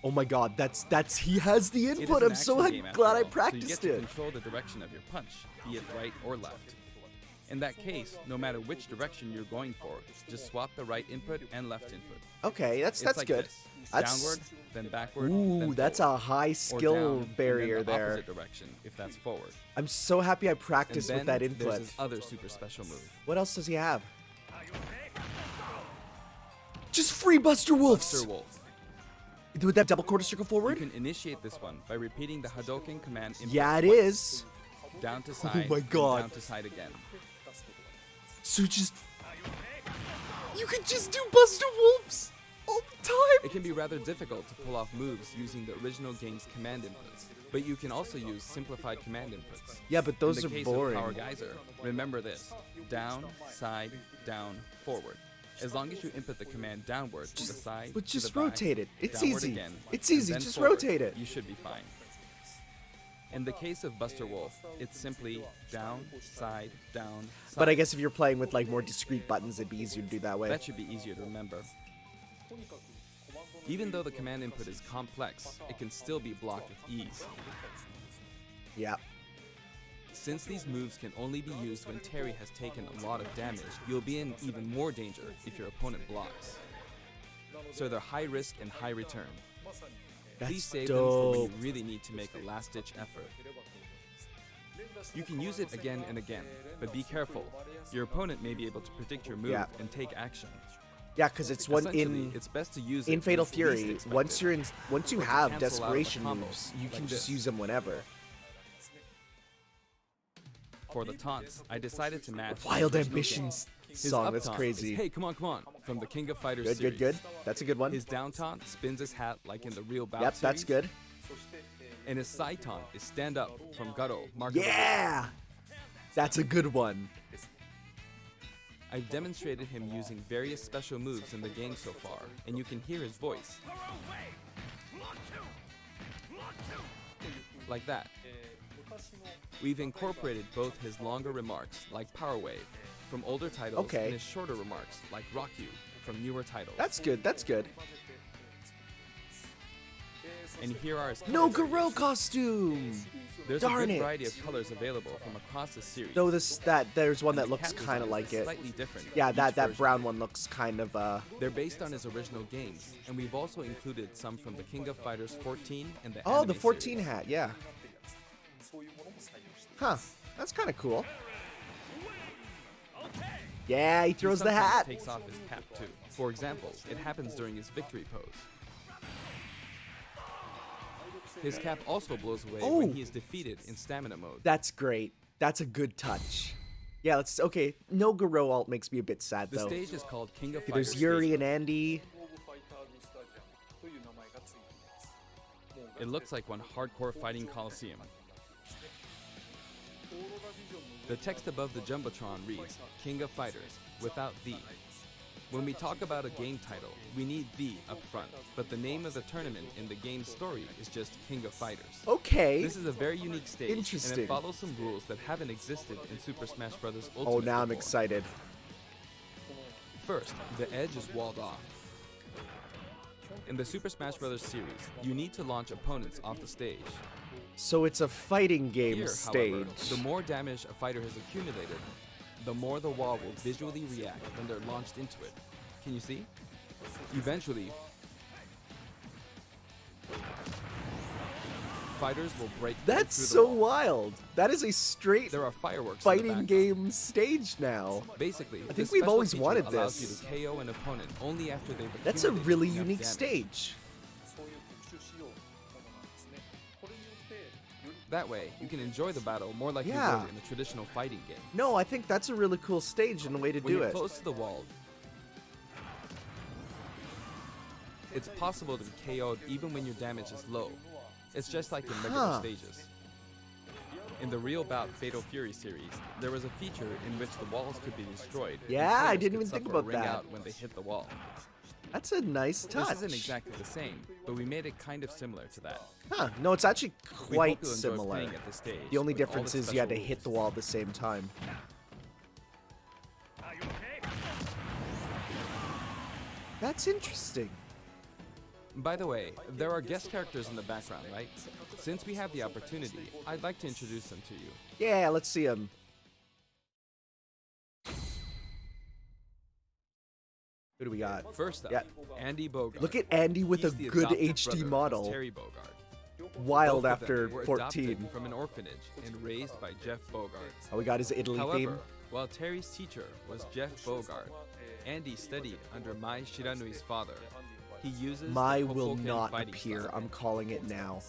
[SPEAKER 1] Oh my God, that's he has the
[SPEAKER 2] It is
[SPEAKER 1] input.
[SPEAKER 2] an
[SPEAKER 1] I'm so
[SPEAKER 2] action game after
[SPEAKER 1] glad I
[SPEAKER 2] all, so you
[SPEAKER 1] practiced
[SPEAKER 2] get to
[SPEAKER 1] it.
[SPEAKER 2] control the direction of your punch, be it right or left. In that case, no matter which direction you're going for, just swap the right input and left input.
[SPEAKER 1] Okay, that's
[SPEAKER 2] It's like
[SPEAKER 1] good.
[SPEAKER 2] this.
[SPEAKER 1] That's
[SPEAKER 2] Downward, then backward,
[SPEAKER 1] ooh,
[SPEAKER 2] then
[SPEAKER 1] that's
[SPEAKER 2] forward.
[SPEAKER 1] a high
[SPEAKER 2] Or
[SPEAKER 1] skill
[SPEAKER 2] down, and then
[SPEAKER 1] barrier
[SPEAKER 2] the
[SPEAKER 1] there.
[SPEAKER 2] opposite direction, if that's forward.
[SPEAKER 1] I'm so happy I
[SPEAKER 2] And
[SPEAKER 1] practiced
[SPEAKER 2] then
[SPEAKER 1] with that
[SPEAKER 2] there's
[SPEAKER 1] input.
[SPEAKER 2] his other super special move.
[SPEAKER 1] What else does he have? Just free Buster Wolves.
[SPEAKER 2] Buster Wolf.
[SPEAKER 1] With that double quarter circle
[SPEAKER 2] You
[SPEAKER 1] forward?
[SPEAKER 2] can initiate this one by repeating the Hadouken command input
[SPEAKER 1] Yeah, it
[SPEAKER 2] twice.
[SPEAKER 1] is.
[SPEAKER 2] Down to side,
[SPEAKER 1] my
[SPEAKER 2] then
[SPEAKER 1] God.
[SPEAKER 2] down to side again.
[SPEAKER 1] So just you could just do Buster Wolves all the time.
[SPEAKER 2] It can be rather difficult to pull off moves using the original game's command inputs, but you can also use simplified command inputs.
[SPEAKER 1] Yeah, but those
[SPEAKER 2] In
[SPEAKER 1] are
[SPEAKER 2] the case
[SPEAKER 1] boring.
[SPEAKER 2] of Power Kaizer, remember this: down, side, down, forward. As long as you input the command downward to the side,
[SPEAKER 1] But
[SPEAKER 2] to
[SPEAKER 1] just
[SPEAKER 2] the back,
[SPEAKER 1] rotate it. It's
[SPEAKER 2] downward
[SPEAKER 1] easy.
[SPEAKER 2] again,
[SPEAKER 1] It's
[SPEAKER 2] and
[SPEAKER 1] easy.
[SPEAKER 2] then
[SPEAKER 1] Just
[SPEAKER 2] forward,
[SPEAKER 1] rotate it.
[SPEAKER 2] You should be fine. In the case of Buster Wolf, it's simply down, side, down, side.
[SPEAKER 1] But I guess if you're playing with like more discrete buttons, it'd be easier to do that way.
[SPEAKER 2] That should be easier to remember. Even though the command input is complex, it can still be blocked with ease.
[SPEAKER 1] Yeah.
[SPEAKER 2] Since these moves can only be used when Terry has taken a lot of damage, you'll be in even more danger if your opponent blocks. So they're high risk and high return. Please
[SPEAKER 1] That's
[SPEAKER 2] save them for when
[SPEAKER 1] dope.
[SPEAKER 2] you really need to make a last-ditch effort. You can use it again and again, but be careful. Your opponent may be able to predict your move
[SPEAKER 1] Yeah.
[SPEAKER 2] and take action.
[SPEAKER 1] Yeah, because it's one
[SPEAKER 2] Essentially,
[SPEAKER 1] in
[SPEAKER 2] it's best to use it
[SPEAKER 1] in
[SPEAKER 2] when
[SPEAKER 1] Fatal
[SPEAKER 2] it's least
[SPEAKER 1] Fury.
[SPEAKER 2] expected.
[SPEAKER 1] Once you
[SPEAKER 2] Or to
[SPEAKER 1] have
[SPEAKER 2] cancel out of a
[SPEAKER 1] desperation
[SPEAKER 2] combo,
[SPEAKER 1] moves, you
[SPEAKER 2] like
[SPEAKER 1] can just
[SPEAKER 2] this.
[SPEAKER 1] use them whenever.
[SPEAKER 2] For the taunts, I decided to match
[SPEAKER 1] Wild
[SPEAKER 2] the original
[SPEAKER 1] Ambitions
[SPEAKER 2] game. His
[SPEAKER 1] song.
[SPEAKER 2] up
[SPEAKER 1] That's
[SPEAKER 2] taunt
[SPEAKER 1] crazy.
[SPEAKER 2] is, hey, come on, from the King of Fighters
[SPEAKER 1] Good,
[SPEAKER 2] series.
[SPEAKER 1] good, good. That's a good one.
[SPEAKER 2] His down taunt spins his hat like in the real bout
[SPEAKER 1] Yep, that's
[SPEAKER 2] series.
[SPEAKER 1] good.
[SPEAKER 2] And his side taunt is stand up from Garo, Mark of the
[SPEAKER 1] Yeah, that's a good one.
[SPEAKER 2] I've demonstrated him using various special moves in the game so far, and you can hear his voice. Like that. We've incorporated both his longer remarks, like Power Wave, from older titles,
[SPEAKER 1] Okay.
[SPEAKER 2] and his shorter remarks, like Rock You, from newer titles.
[SPEAKER 1] That's good. That's good.
[SPEAKER 2] And here are his
[SPEAKER 1] No
[SPEAKER 2] color
[SPEAKER 1] Garo
[SPEAKER 2] variations.
[SPEAKER 1] costume.
[SPEAKER 2] There's
[SPEAKER 1] Darn
[SPEAKER 2] a good
[SPEAKER 1] it.
[SPEAKER 2] variety of colors available from across the series.
[SPEAKER 1] Though there's one
[SPEAKER 2] and
[SPEAKER 1] that
[SPEAKER 2] the
[SPEAKER 1] looks
[SPEAKER 2] cat
[SPEAKER 1] kind of
[SPEAKER 2] design
[SPEAKER 1] like
[SPEAKER 2] is
[SPEAKER 1] it.
[SPEAKER 2] Slightly different.
[SPEAKER 1] Yeah,
[SPEAKER 2] in
[SPEAKER 1] that
[SPEAKER 2] each
[SPEAKER 1] that
[SPEAKER 2] version.
[SPEAKER 1] brown one looks kind of
[SPEAKER 2] They're based on his original games, and we've also included some from the King of Fighters 14 and the
[SPEAKER 1] Oh,
[SPEAKER 2] anime
[SPEAKER 1] the 14
[SPEAKER 2] series.
[SPEAKER 1] hat. Yeah. Huh. That's kind of cool. Yeah, he
[SPEAKER 2] He
[SPEAKER 1] throws the
[SPEAKER 2] sometimes
[SPEAKER 1] hat.
[SPEAKER 2] takes off his cap too. For example, it happens during his victory pose. His cap also blows away
[SPEAKER 1] Oh.
[SPEAKER 2] when he is defeated in stamina mode.
[SPEAKER 1] That's great. That's a good touch. Yeah, okay. No Garo alt makes me a bit sad
[SPEAKER 2] The
[SPEAKER 1] though.
[SPEAKER 2] stage is called King of
[SPEAKER 1] Okay,
[SPEAKER 2] Fighters.
[SPEAKER 1] there's Yuri
[SPEAKER 2] Stage
[SPEAKER 1] and Andy.
[SPEAKER 2] It looks like one hardcore fighting coliseum. The text above the Jumbotron reads, King of Fighters, without the. When we talk about a game title, we need the up front, but the name of the tournament in the game's story is just King of Fighters.
[SPEAKER 1] Okay.
[SPEAKER 2] This is a very unique stage, and
[SPEAKER 1] Interesting.
[SPEAKER 2] it follows some rules that haven't existed in Super Smash Bros. Ultimate
[SPEAKER 1] Oh, now I'm
[SPEAKER 2] before.
[SPEAKER 1] excited.
[SPEAKER 2] First, the edge is walled off. In the Super Smash Bros. Series, you need to launch opponents off the stage.
[SPEAKER 1] So it's a fighting game
[SPEAKER 2] Here,
[SPEAKER 1] stage.
[SPEAKER 2] however, the more damage a fighter has accumulated, the more the wall will visually react when they're launched into it. Can you see? Eventually, fighters will break
[SPEAKER 1] That's
[SPEAKER 2] through the
[SPEAKER 1] so
[SPEAKER 2] wall.
[SPEAKER 1] wild. That is a straight
[SPEAKER 2] There are fireworks in the
[SPEAKER 1] fighting
[SPEAKER 2] background.
[SPEAKER 1] game stage now.
[SPEAKER 2] Basically,
[SPEAKER 1] think
[SPEAKER 2] this
[SPEAKER 1] we've
[SPEAKER 2] special
[SPEAKER 1] always
[SPEAKER 2] feature
[SPEAKER 1] wanted
[SPEAKER 2] allows
[SPEAKER 1] this.
[SPEAKER 2] you to KO an opponent only after they've
[SPEAKER 1] That's a
[SPEAKER 2] accumulated
[SPEAKER 1] really
[SPEAKER 2] enough
[SPEAKER 1] unique
[SPEAKER 2] damage.
[SPEAKER 1] stage.
[SPEAKER 2] That way, you can enjoy the battle more like
[SPEAKER 1] Yeah.
[SPEAKER 2] you would in a traditional fighting game.
[SPEAKER 1] No, I think that's a really cool stage and a way to
[SPEAKER 2] When
[SPEAKER 1] do
[SPEAKER 2] you're
[SPEAKER 1] it.
[SPEAKER 2] close to the wall, it's possible to be KO'd even when your damage is low. It's just like in regular
[SPEAKER 1] Huh.
[SPEAKER 2] stages. In the Real Bout Fatal Fury series, there was a feature in which the walls could be destroyed. and
[SPEAKER 1] Yeah, I
[SPEAKER 2] players
[SPEAKER 1] didn't
[SPEAKER 2] could
[SPEAKER 1] even think
[SPEAKER 2] suffer a
[SPEAKER 1] about
[SPEAKER 2] ring
[SPEAKER 1] that.
[SPEAKER 2] out when they hit the wall.
[SPEAKER 1] That's a nice touch.
[SPEAKER 2] This isn't exactly the same, but we made it kind of similar to that.
[SPEAKER 1] Huh. No, it's actually
[SPEAKER 2] We
[SPEAKER 1] quite
[SPEAKER 2] hope you'll enjoy
[SPEAKER 1] similar.
[SPEAKER 2] playing at this stage
[SPEAKER 1] The only
[SPEAKER 2] with all
[SPEAKER 1] difference
[SPEAKER 2] its
[SPEAKER 1] is you had to
[SPEAKER 2] special
[SPEAKER 1] hit the
[SPEAKER 2] rules.
[SPEAKER 1] wall at the same time. That's interesting.
[SPEAKER 2] By the way, there are guest characters in the background, right? Since we have the opportunity, I'd like to introduce them to you.
[SPEAKER 1] Yeah, let's see him. Who do we got?
[SPEAKER 2] First up,
[SPEAKER 1] Yeah.
[SPEAKER 2] Andy Bogard.
[SPEAKER 1] Look at Andy with
[SPEAKER 2] He's
[SPEAKER 1] a
[SPEAKER 2] the
[SPEAKER 1] good
[SPEAKER 2] adopted
[SPEAKER 1] HD
[SPEAKER 2] brother of
[SPEAKER 1] model.
[SPEAKER 2] Terry Bogard.
[SPEAKER 1] Wild
[SPEAKER 2] Both of them
[SPEAKER 1] after
[SPEAKER 2] were
[SPEAKER 1] 14.
[SPEAKER 2] adopted from an orphanage and raised by Jeff Bogard.
[SPEAKER 1] Oh, we got his Italy
[SPEAKER 2] However,
[SPEAKER 1] theme.
[SPEAKER 2] while Terry's teacher was Jeff Bogard, Andy studied under Mai Shiranui's father. He uses
[SPEAKER 1] Mai
[SPEAKER 2] the
[SPEAKER 1] will
[SPEAKER 2] Hoboken
[SPEAKER 1] not
[SPEAKER 2] fighting
[SPEAKER 1] appear.
[SPEAKER 2] style.
[SPEAKER 1] I'm calling it now.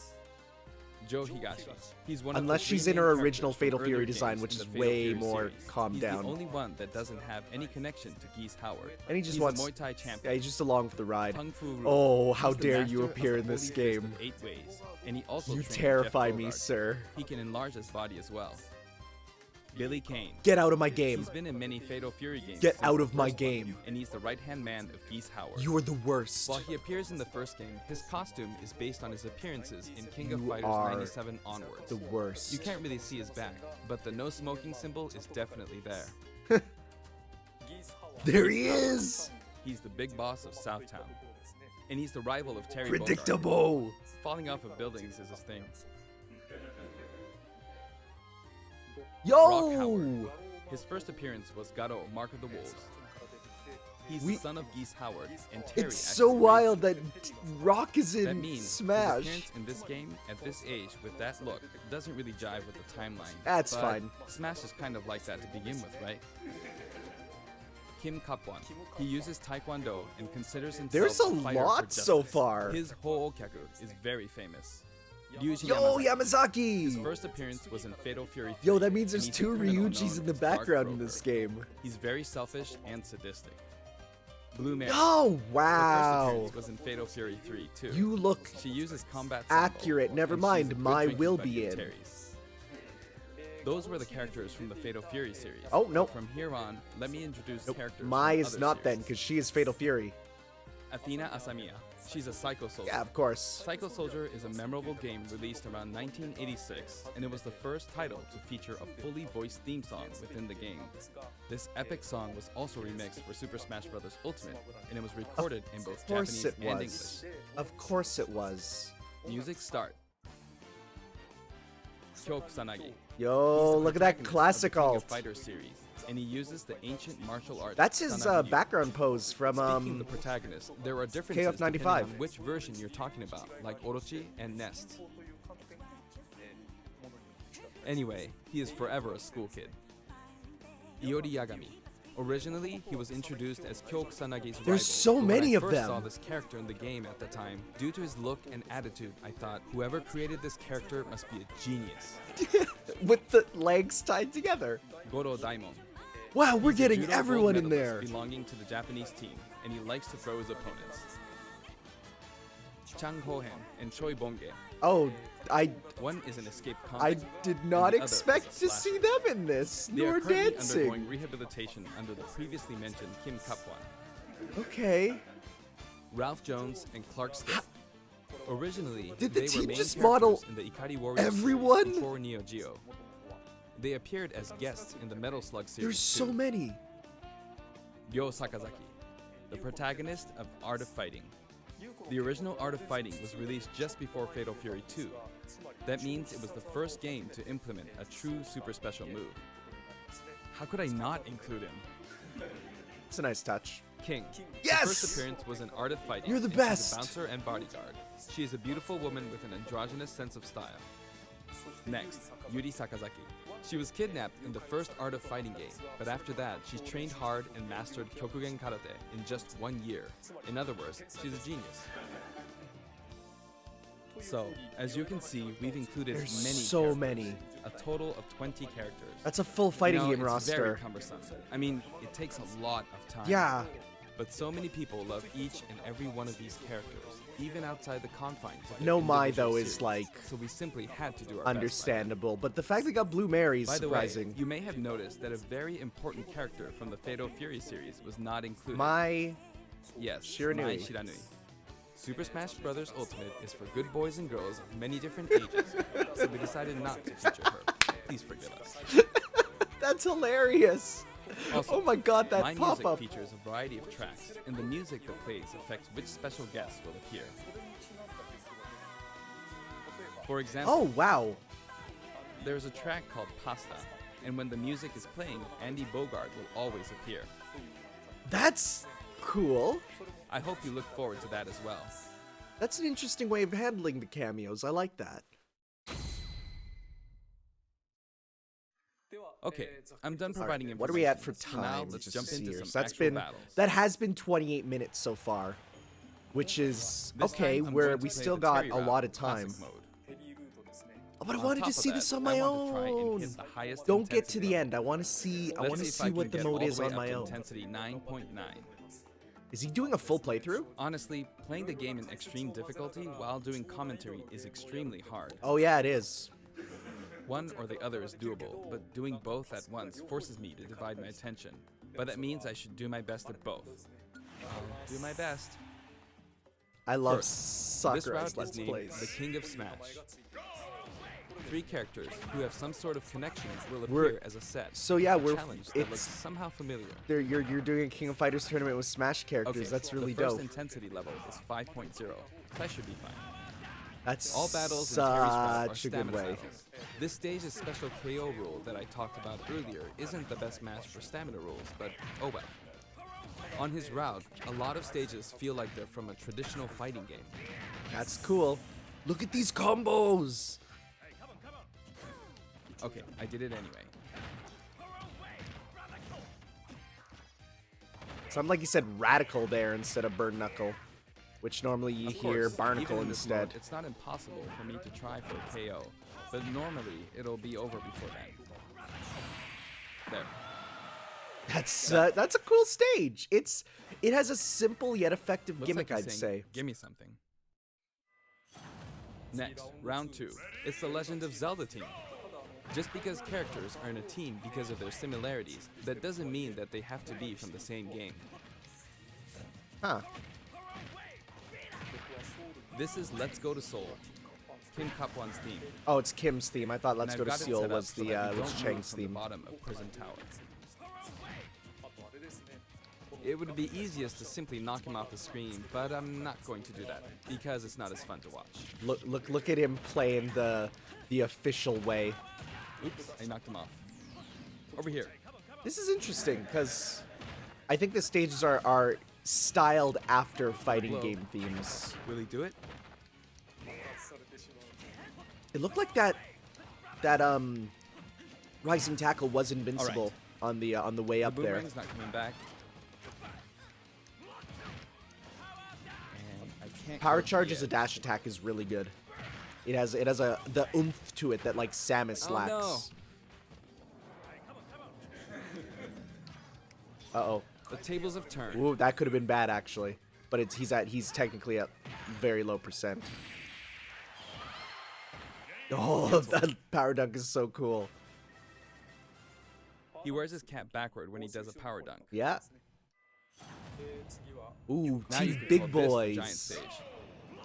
[SPEAKER 2] Joe Higashi. He's one
[SPEAKER 1] Unless
[SPEAKER 2] of the
[SPEAKER 1] she's
[SPEAKER 2] three
[SPEAKER 1] in
[SPEAKER 2] main
[SPEAKER 1] her
[SPEAKER 2] characters
[SPEAKER 1] original
[SPEAKER 2] from
[SPEAKER 1] Fatal
[SPEAKER 2] earlier
[SPEAKER 1] Fury
[SPEAKER 2] games
[SPEAKER 1] design,
[SPEAKER 2] in
[SPEAKER 1] which
[SPEAKER 2] the
[SPEAKER 1] is
[SPEAKER 2] Fatal
[SPEAKER 1] way
[SPEAKER 2] Fury
[SPEAKER 1] more
[SPEAKER 2] series.
[SPEAKER 1] calmed
[SPEAKER 2] He's
[SPEAKER 1] down.
[SPEAKER 2] the only one that doesn't have any connection to Geese Howard.
[SPEAKER 1] And he just
[SPEAKER 2] He's
[SPEAKER 1] wants...
[SPEAKER 2] a Muay Thai champion.
[SPEAKER 1] Yeah, he's just along for the ride.
[SPEAKER 2] Kung Fu Ru.
[SPEAKER 1] Oh, how
[SPEAKER 2] He's the
[SPEAKER 1] dare you
[SPEAKER 2] master of
[SPEAKER 1] appear
[SPEAKER 2] the
[SPEAKER 1] in this
[SPEAKER 2] Holy Fist
[SPEAKER 1] game.
[SPEAKER 2] of 8 ways, and he also
[SPEAKER 1] You
[SPEAKER 2] trained
[SPEAKER 1] terrify
[SPEAKER 2] Jeff
[SPEAKER 1] me,
[SPEAKER 2] Bogard.
[SPEAKER 1] sir.
[SPEAKER 2] He can enlarge his body as well. Billy Kane.
[SPEAKER 1] Get out of my game.
[SPEAKER 2] He's been in many Fatal Fury games.
[SPEAKER 1] Get
[SPEAKER 2] since
[SPEAKER 1] out
[SPEAKER 2] the
[SPEAKER 1] of my
[SPEAKER 2] first one,
[SPEAKER 1] game.
[SPEAKER 2] And he's the right-hand man of Geese Howard.
[SPEAKER 1] You are the worst.
[SPEAKER 2] While he appears in the first game, his costume is based on his appearances in King of
[SPEAKER 1] You
[SPEAKER 2] Fighters
[SPEAKER 1] are
[SPEAKER 2] 97 onwards.
[SPEAKER 1] the worst.
[SPEAKER 2] You can't really see his back, but the no smoking symbol is definitely there.
[SPEAKER 1] There he is!
[SPEAKER 2] He's the big boss of Southtown. And he's the rival of Terry Bogard.
[SPEAKER 1] Predictable!
[SPEAKER 2] Falling off of buildings is his thing. Rock
[SPEAKER 1] Yo!
[SPEAKER 2] Howard. His first appearance was Garo, Mark of the Wolves. He's the son of Geese Howard, and Terry
[SPEAKER 1] It's so
[SPEAKER 2] actually
[SPEAKER 1] wild that Rock is
[SPEAKER 2] that
[SPEAKER 1] in
[SPEAKER 2] means his
[SPEAKER 1] Smash.
[SPEAKER 2] appearance in this game at this age with that look doesn't really jive with the timeline.
[SPEAKER 1] That's
[SPEAKER 2] but
[SPEAKER 1] fine.
[SPEAKER 2] Smash is kind of like that to begin with, right? Kim Kapwan. He uses Taekwondo and considers himself
[SPEAKER 1] There's a
[SPEAKER 2] fighter for
[SPEAKER 1] lot so
[SPEAKER 2] justice.
[SPEAKER 1] far.
[SPEAKER 2] His Ho'okyaku is very famous. Ryuji
[SPEAKER 1] Yo,
[SPEAKER 2] Yamazaki. His
[SPEAKER 1] Yamazaki!
[SPEAKER 2] first appearance was in Fatal Fury 3.
[SPEAKER 1] Yo, that means
[SPEAKER 2] and
[SPEAKER 1] there's
[SPEAKER 2] he's a
[SPEAKER 1] two
[SPEAKER 2] criminal
[SPEAKER 1] Ryujis
[SPEAKER 2] known
[SPEAKER 1] in the
[SPEAKER 2] as Dark
[SPEAKER 1] background in
[SPEAKER 2] Broker.
[SPEAKER 1] this game.
[SPEAKER 2] He's very selfish and sadistic. Blue Mary.
[SPEAKER 1] Oh,
[SPEAKER 2] Her first
[SPEAKER 1] wow!
[SPEAKER 2] appearance was in Fatal Fury 3 too.
[SPEAKER 1] You look
[SPEAKER 2] She uses combat
[SPEAKER 1] accurate.
[SPEAKER 2] symbol,
[SPEAKER 1] Never
[SPEAKER 2] and
[SPEAKER 1] mind,
[SPEAKER 2] she's a good
[SPEAKER 1] my
[SPEAKER 2] drinking
[SPEAKER 1] will
[SPEAKER 2] buddy
[SPEAKER 1] be
[SPEAKER 2] of
[SPEAKER 1] in.
[SPEAKER 2] Terry's. Those were the characters from the Fatal Fury series.
[SPEAKER 1] Oh, no.
[SPEAKER 2] From here on, let me introduce characters.
[SPEAKER 1] Mai
[SPEAKER 2] from
[SPEAKER 1] is
[SPEAKER 2] other
[SPEAKER 1] not then,
[SPEAKER 2] series.
[SPEAKER 1] because she is Fatal Fury.
[SPEAKER 2] Athena Asamiya. She's a Psycho Soldier.
[SPEAKER 1] Yeah, of course.
[SPEAKER 2] Psycho Soldier is a memorable game released around 1986, and it was the first title to feature a fully voiced theme song within the game. This epic song was also remixed for Super Smash Bros. Ultimate, and it was recorded in both
[SPEAKER 1] Of course
[SPEAKER 2] Japanese
[SPEAKER 1] it
[SPEAKER 2] and
[SPEAKER 1] was.
[SPEAKER 2] English.
[SPEAKER 1] Of course it was.
[SPEAKER 2] Music start. Kyo Kusanagi.
[SPEAKER 1] Yo,
[SPEAKER 2] He's the
[SPEAKER 1] look at that
[SPEAKER 2] protagonist
[SPEAKER 1] classic
[SPEAKER 2] of the King
[SPEAKER 1] alt.
[SPEAKER 2] of Fighter series, and he uses the ancient martial arts.
[SPEAKER 1] That's his
[SPEAKER 2] Kusanagi-ryu.
[SPEAKER 1] background pose from
[SPEAKER 2] Speaking of the protagonist, there are differences
[SPEAKER 1] KF95.
[SPEAKER 2] depending on which version you're talking about, like Orochi and Nest. Anyway, he is forever a school kid. Iori Yagami. Originally, he was introduced as Kyo Kusanagi's rival.
[SPEAKER 1] There's so
[SPEAKER 2] but
[SPEAKER 1] many
[SPEAKER 2] when
[SPEAKER 1] of
[SPEAKER 2] I first
[SPEAKER 1] them.
[SPEAKER 2] saw this character in the game at the time, due to his look and attitude, I thought whoever created this character must be a genius.
[SPEAKER 1] with the legs tied together.
[SPEAKER 2] Goro Daimon.
[SPEAKER 1] Wow, we're
[SPEAKER 2] He's a
[SPEAKER 1] getting
[SPEAKER 2] judo gold
[SPEAKER 1] everyone in
[SPEAKER 2] medalist
[SPEAKER 1] there.
[SPEAKER 2] belonging to the Japanese team, and he likes to throw his opponents. Chang Hohen and Choi Bonge.
[SPEAKER 1] Oh, I
[SPEAKER 2] One is an escaped convict.
[SPEAKER 1] did
[SPEAKER 2] and
[SPEAKER 1] not
[SPEAKER 2] the other
[SPEAKER 1] expect
[SPEAKER 2] is a
[SPEAKER 1] to
[SPEAKER 2] slasher.
[SPEAKER 1] see them in this,
[SPEAKER 2] They are
[SPEAKER 1] nor
[SPEAKER 2] currently
[SPEAKER 1] dancing.
[SPEAKER 2] undergoing rehabilitation under the previously mentioned Kim Kapwan,
[SPEAKER 1] Okay.
[SPEAKER 2] Ralph Jones, and Clark Stitt. Originally,
[SPEAKER 1] Did the
[SPEAKER 2] they
[SPEAKER 1] team
[SPEAKER 2] were main
[SPEAKER 1] just
[SPEAKER 2] characters
[SPEAKER 1] model
[SPEAKER 2] in the Ikari Warriors
[SPEAKER 1] everyone?
[SPEAKER 2] series before Neo Geo. They appeared as guests in the Metal Slug series.
[SPEAKER 1] There's so
[SPEAKER 2] too.
[SPEAKER 1] many.
[SPEAKER 2] Ryo Sakazaki, the protagonist of Art of Fighting. The original Art of Fighting was released just before Fatal Fury 2. That means it was the first game to implement a true super special move. How could I not include him?
[SPEAKER 1] It's a nice touch.
[SPEAKER 2] King.
[SPEAKER 1] Yes!
[SPEAKER 2] Her first appearance was in Art of Fighting.
[SPEAKER 1] You're the
[SPEAKER 2] and
[SPEAKER 1] best!
[SPEAKER 2] She's a bouncer and bodyguard. She is a beautiful woman with an androgynous sense of style. Next, Yuri Sakazaki. She was kidnapped in the first Art of Fighting game, but after that, she trained hard and mastered Kyokugen Karate in just 1 year. In other words, she's a genius. So, as you can see, we've included
[SPEAKER 1] There's
[SPEAKER 2] many
[SPEAKER 1] so
[SPEAKER 2] characters,
[SPEAKER 1] many.
[SPEAKER 2] a total of 20 characters.
[SPEAKER 1] That's a full fighting
[SPEAKER 2] You know,
[SPEAKER 1] game
[SPEAKER 2] it's very
[SPEAKER 1] roster.
[SPEAKER 2] cumbersome. I mean, it takes a lot of time.
[SPEAKER 1] Yeah.
[SPEAKER 2] But so many people love each and every one of these characters, even outside the confines of their
[SPEAKER 1] No Mai,
[SPEAKER 2] individual
[SPEAKER 1] though, is
[SPEAKER 2] series.
[SPEAKER 1] like
[SPEAKER 2] So we simply had to do our best by them.
[SPEAKER 1] understandable. But the fact they got Blue Mary is
[SPEAKER 2] By the
[SPEAKER 1] surprising.
[SPEAKER 2] way, you may have noticed that a very important character from the Fatal Fury series was not included.
[SPEAKER 1] My
[SPEAKER 2] Yes,
[SPEAKER 1] Shiranui.
[SPEAKER 2] Mai Shiranui. Super Smash Bros. Ultimate is for good boys and girls of many different ages, so we decided not to feature her. Please forgive us.
[SPEAKER 1] That's hilarious.
[SPEAKER 2] Also,
[SPEAKER 1] Oh my god, that
[SPEAKER 2] My music
[SPEAKER 1] pop-up.
[SPEAKER 2] features a variety of tracks, and the music that plays affects which special guests will appear. For example,
[SPEAKER 1] Oh, wow.
[SPEAKER 2] there's a track called Pasta, and when the music is playing, Andy Bogard will always appear.
[SPEAKER 1] That's cool.
[SPEAKER 2] I hope you look forward to that as well.
[SPEAKER 1] That's an interesting way of handling the cameos. I like that.
[SPEAKER 2] Okay, I'm done providing information.
[SPEAKER 1] What are we at for
[SPEAKER 2] So now
[SPEAKER 1] time?
[SPEAKER 2] let's
[SPEAKER 1] Just
[SPEAKER 2] jump
[SPEAKER 1] to see
[SPEAKER 2] into
[SPEAKER 1] here.
[SPEAKER 2] some
[SPEAKER 1] So that's
[SPEAKER 2] actual
[SPEAKER 1] been
[SPEAKER 2] battles.
[SPEAKER 1] that has been 28 minutes so far, which is
[SPEAKER 2] This
[SPEAKER 1] okay.
[SPEAKER 2] time I'm
[SPEAKER 1] Where
[SPEAKER 2] going to
[SPEAKER 1] we
[SPEAKER 2] play
[SPEAKER 1] still
[SPEAKER 2] the
[SPEAKER 1] got
[SPEAKER 2] Terry
[SPEAKER 1] a
[SPEAKER 2] route
[SPEAKER 1] lot of
[SPEAKER 2] classic
[SPEAKER 1] time.
[SPEAKER 2] mode.
[SPEAKER 1] But I
[SPEAKER 2] On
[SPEAKER 1] wanted
[SPEAKER 2] top
[SPEAKER 1] to
[SPEAKER 2] of
[SPEAKER 1] see
[SPEAKER 2] that,
[SPEAKER 1] this on
[SPEAKER 2] I
[SPEAKER 1] my
[SPEAKER 2] want to try and
[SPEAKER 1] own.
[SPEAKER 2] hit the highest
[SPEAKER 1] Don't get to
[SPEAKER 2] intensity
[SPEAKER 1] the
[SPEAKER 2] level.
[SPEAKER 1] end. I want to see. I
[SPEAKER 2] Let's
[SPEAKER 1] want to
[SPEAKER 2] see if
[SPEAKER 1] see
[SPEAKER 2] I can
[SPEAKER 1] what the
[SPEAKER 2] get
[SPEAKER 1] mode
[SPEAKER 2] all
[SPEAKER 1] is
[SPEAKER 2] the way
[SPEAKER 1] on
[SPEAKER 2] up
[SPEAKER 1] my
[SPEAKER 2] to
[SPEAKER 1] own.
[SPEAKER 2] intensity 9.9.
[SPEAKER 1] Is he doing a full playthrough?
[SPEAKER 2] Honestly, playing the game in extreme difficulty while doing commentary is extremely hard.
[SPEAKER 1] Oh yeah, it is.
[SPEAKER 2] One or the other is doable, but doing both at once forces me to divide my attention. But that means I should do my best at both. I'll do my best.
[SPEAKER 1] I love
[SPEAKER 2] First, this
[SPEAKER 1] Sakurai's
[SPEAKER 2] route
[SPEAKER 1] Let's
[SPEAKER 2] is named
[SPEAKER 1] Plays.
[SPEAKER 2] the King of Smash. 3 characters who have some sort of connection will
[SPEAKER 1] We're-
[SPEAKER 2] appear as a set.
[SPEAKER 1] So yeah,
[SPEAKER 2] a challenge that looks somehow familiar.
[SPEAKER 1] You're doing a King of Fighters tournament with Smash characters.
[SPEAKER 2] Okay,
[SPEAKER 1] That's really
[SPEAKER 2] the first
[SPEAKER 1] dope.
[SPEAKER 2] intensity level is 5.0, so I should be fine.
[SPEAKER 1] That's
[SPEAKER 2] All battles in Terry's route are
[SPEAKER 1] such a good
[SPEAKER 2] stamina
[SPEAKER 1] way.
[SPEAKER 2] battles. This stage's special KO rule that I talked about earlier isn't the best match for stamina rules, but oh well. On his route, a lot of stages feel like they're from a traditional fighting game.
[SPEAKER 1] That's cool. Look at these combos.
[SPEAKER 2] Okay, I did it anyway.
[SPEAKER 1] So I'm like you said, radical there instead of bird knuckle, which normally you
[SPEAKER 2] Of
[SPEAKER 1] hear
[SPEAKER 2] course,
[SPEAKER 1] barnacle
[SPEAKER 2] even in this
[SPEAKER 1] instead.
[SPEAKER 2] mode, it's not impossible for me to try for a KO, but normally it'll be over before then. There.
[SPEAKER 1] That's a cool stage. It has a simple yet effective
[SPEAKER 2] Looks
[SPEAKER 1] gimmick,
[SPEAKER 2] like he's
[SPEAKER 1] I'd
[SPEAKER 2] saying,
[SPEAKER 1] say.
[SPEAKER 2] Give me something. Next, round 2. It's the Legend of Zelda team. Just because characters are in a team because of their similarities, that doesn't mean that they have to be from the same game.
[SPEAKER 1] Huh.
[SPEAKER 2] This is Let's Go to Seoul, Kim Kapwan's theme.
[SPEAKER 1] Oh, it's Kim's theme. I thought
[SPEAKER 2] and
[SPEAKER 1] Let's
[SPEAKER 2] I've
[SPEAKER 1] Go to
[SPEAKER 2] got it
[SPEAKER 1] Seoul
[SPEAKER 2] set up
[SPEAKER 1] was
[SPEAKER 2] so
[SPEAKER 1] the
[SPEAKER 2] that we
[SPEAKER 1] was
[SPEAKER 2] don't move
[SPEAKER 1] Chang's
[SPEAKER 2] from the
[SPEAKER 1] theme.
[SPEAKER 2] bottom of Prison Tower. It would be easiest to simply knock him off the screen, but I'm not going to do that because it's not as fun to watch.
[SPEAKER 1] Look at him playing the official way.
[SPEAKER 2] Oops, I knocked him off. Over here.
[SPEAKER 1] This is interesting because I think the stages are styled after fighting
[SPEAKER 2] Whoa.
[SPEAKER 1] game themes.
[SPEAKER 2] Will he do it?
[SPEAKER 1] It looked like that Rising Tackle was invincible on the way up
[SPEAKER 2] The
[SPEAKER 1] there.
[SPEAKER 2] boomerang's not coming back. And I can't
[SPEAKER 1] Power
[SPEAKER 2] go to
[SPEAKER 1] Charge
[SPEAKER 2] the
[SPEAKER 1] as a
[SPEAKER 2] edge.
[SPEAKER 1] dash attack is really good. It has the oomph to it that like Samus
[SPEAKER 2] Oh,
[SPEAKER 1] lacks.
[SPEAKER 2] no.
[SPEAKER 1] Uh-oh.
[SPEAKER 2] The tables have turned.
[SPEAKER 1] Ooh, that could have been bad actually. But he's technically at very low percent. Oh, that power dunk is so cool.
[SPEAKER 2] He wears his cap backward when he does a power dunk.
[SPEAKER 1] Yeah. Ooh,
[SPEAKER 2] Now
[SPEAKER 1] two
[SPEAKER 2] you can
[SPEAKER 1] big
[SPEAKER 2] call this the
[SPEAKER 1] boys.
[SPEAKER 2] giant stage.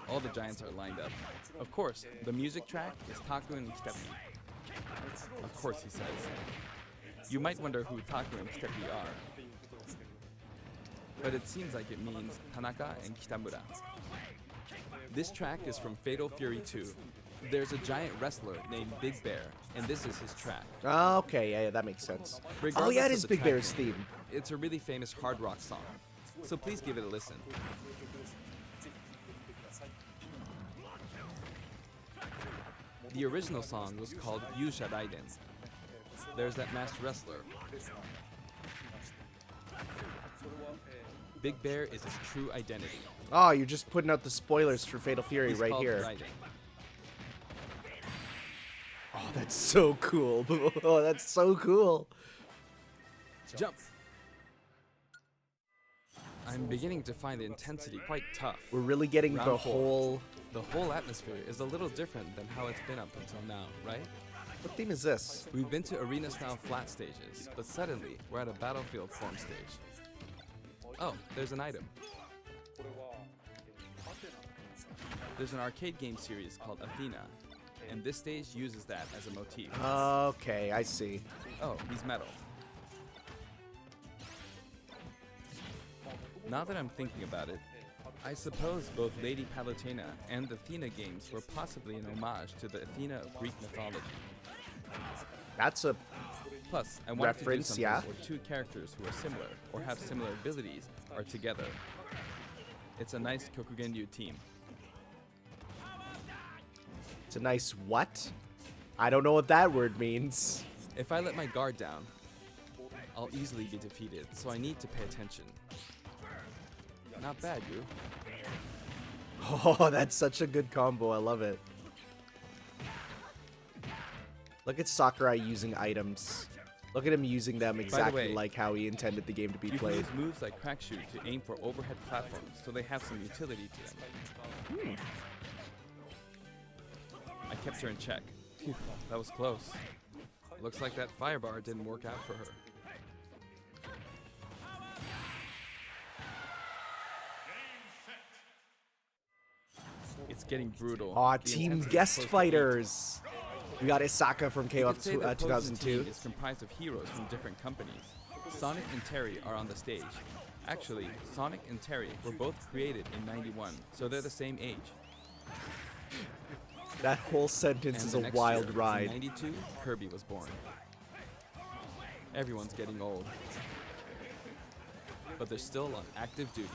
[SPEAKER 2] All the giants are lined up. Of course, the music track is Taku and Kitepi. Of course, he says. You might wonder who Taku and Kitepi are. But it seems like it means Tanaka and Kitamura. This track is from Fatal Fury 2. There's a giant wrestler named Big Bear, and this is his track.
[SPEAKER 1] Oh, okay, yeah, that makes sense. Oh
[SPEAKER 2] Regardless
[SPEAKER 1] yeah, it
[SPEAKER 2] of
[SPEAKER 1] is
[SPEAKER 2] the
[SPEAKER 1] Big
[SPEAKER 2] track
[SPEAKER 1] Bear's
[SPEAKER 2] name,
[SPEAKER 1] theme.
[SPEAKER 2] It's a really famous hard rock song, so please give it a listen. The original song was called Yusha Raiden. There's that masked wrestler. Big Bear is his true identity.
[SPEAKER 1] Oh, you're just putting out the spoilers for Fatal Fury
[SPEAKER 2] He's
[SPEAKER 1] right
[SPEAKER 2] called
[SPEAKER 1] here.
[SPEAKER 2] Raiden.
[SPEAKER 1] Oh, that's so cool. Oh, that's so cool.
[SPEAKER 2] Jump! I'm beginning to find the intensity quite tough.
[SPEAKER 1] We're really getting
[SPEAKER 2] Round
[SPEAKER 1] the
[SPEAKER 2] 4.
[SPEAKER 1] whole...
[SPEAKER 2] The whole atmosphere is a little different than how it's been up until now, right?
[SPEAKER 1] What theme is this?
[SPEAKER 2] We've been to arena-style flat stages, but suddenly we're at a battlefield form stage. Oh, there's an item. There's an arcade game series called Athena, and this stage uses that as a motif.
[SPEAKER 1] Okay, I see.
[SPEAKER 2] Oh, he's metal. Now that I'm thinking about it, I suppose both Lady Palutena and the Athena games were possibly an homage to the Athena of Greek mythology.
[SPEAKER 1] That's a...
[SPEAKER 2] Plus, I wanted
[SPEAKER 1] Reference,
[SPEAKER 2] to do something
[SPEAKER 1] yeah?
[SPEAKER 2] where two characters who are similar or have similar abilities are together. It's a nice Kokugenryu team.
[SPEAKER 1] It's a nice what? I don't know what that word means.
[SPEAKER 2] If I let my guard down, I'll easily be defeated, so I need to pay attention. Not bad, you.
[SPEAKER 1] Oh, that's such a good combo. I love it. Look at Sakurai using items. Look at him using them exactly
[SPEAKER 2] way,
[SPEAKER 1] like how he intended the game to be
[SPEAKER 2] You can
[SPEAKER 1] played.
[SPEAKER 2] use moves like crack shoot to aim for overhead platforms, so they have some utility to them. I kept her in check. Phew, that was close. Looks like that fire bar didn't work out for her. It's getting brutal.
[SPEAKER 1] Aw,
[SPEAKER 2] The
[SPEAKER 1] team
[SPEAKER 2] intensity is
[SPEAKER 1] guest
[SPEAKER 2] close to
[SPEAKER 1] fighters. We got Isaka from
[SPEAKER 2] You
[SPEAKER 1] KOF
[SPEAKER 2] could say the opposing
[SPEAKER 1] 2002.
[SPEAKER 2] team is comprised of heroes from different companies. Sonic and Terry are on the stage. Actually, Sonic and Terry were both created in '91, so they're the same age.
[SPEAKER 1] That whole sentence
[SPEAKER 2] And
[SPEAKER 1] is
[SPEAKER 2] the
[SPEAKER 1] a
[SPEAKER 2] next
[SPEAKER 1] wild
[SPEAKER 2] year,
[SPEAKER 1] ride.
[SPEAKER 2] In '92, Kirby was born. Everyone's getting old, but they're still on active duty.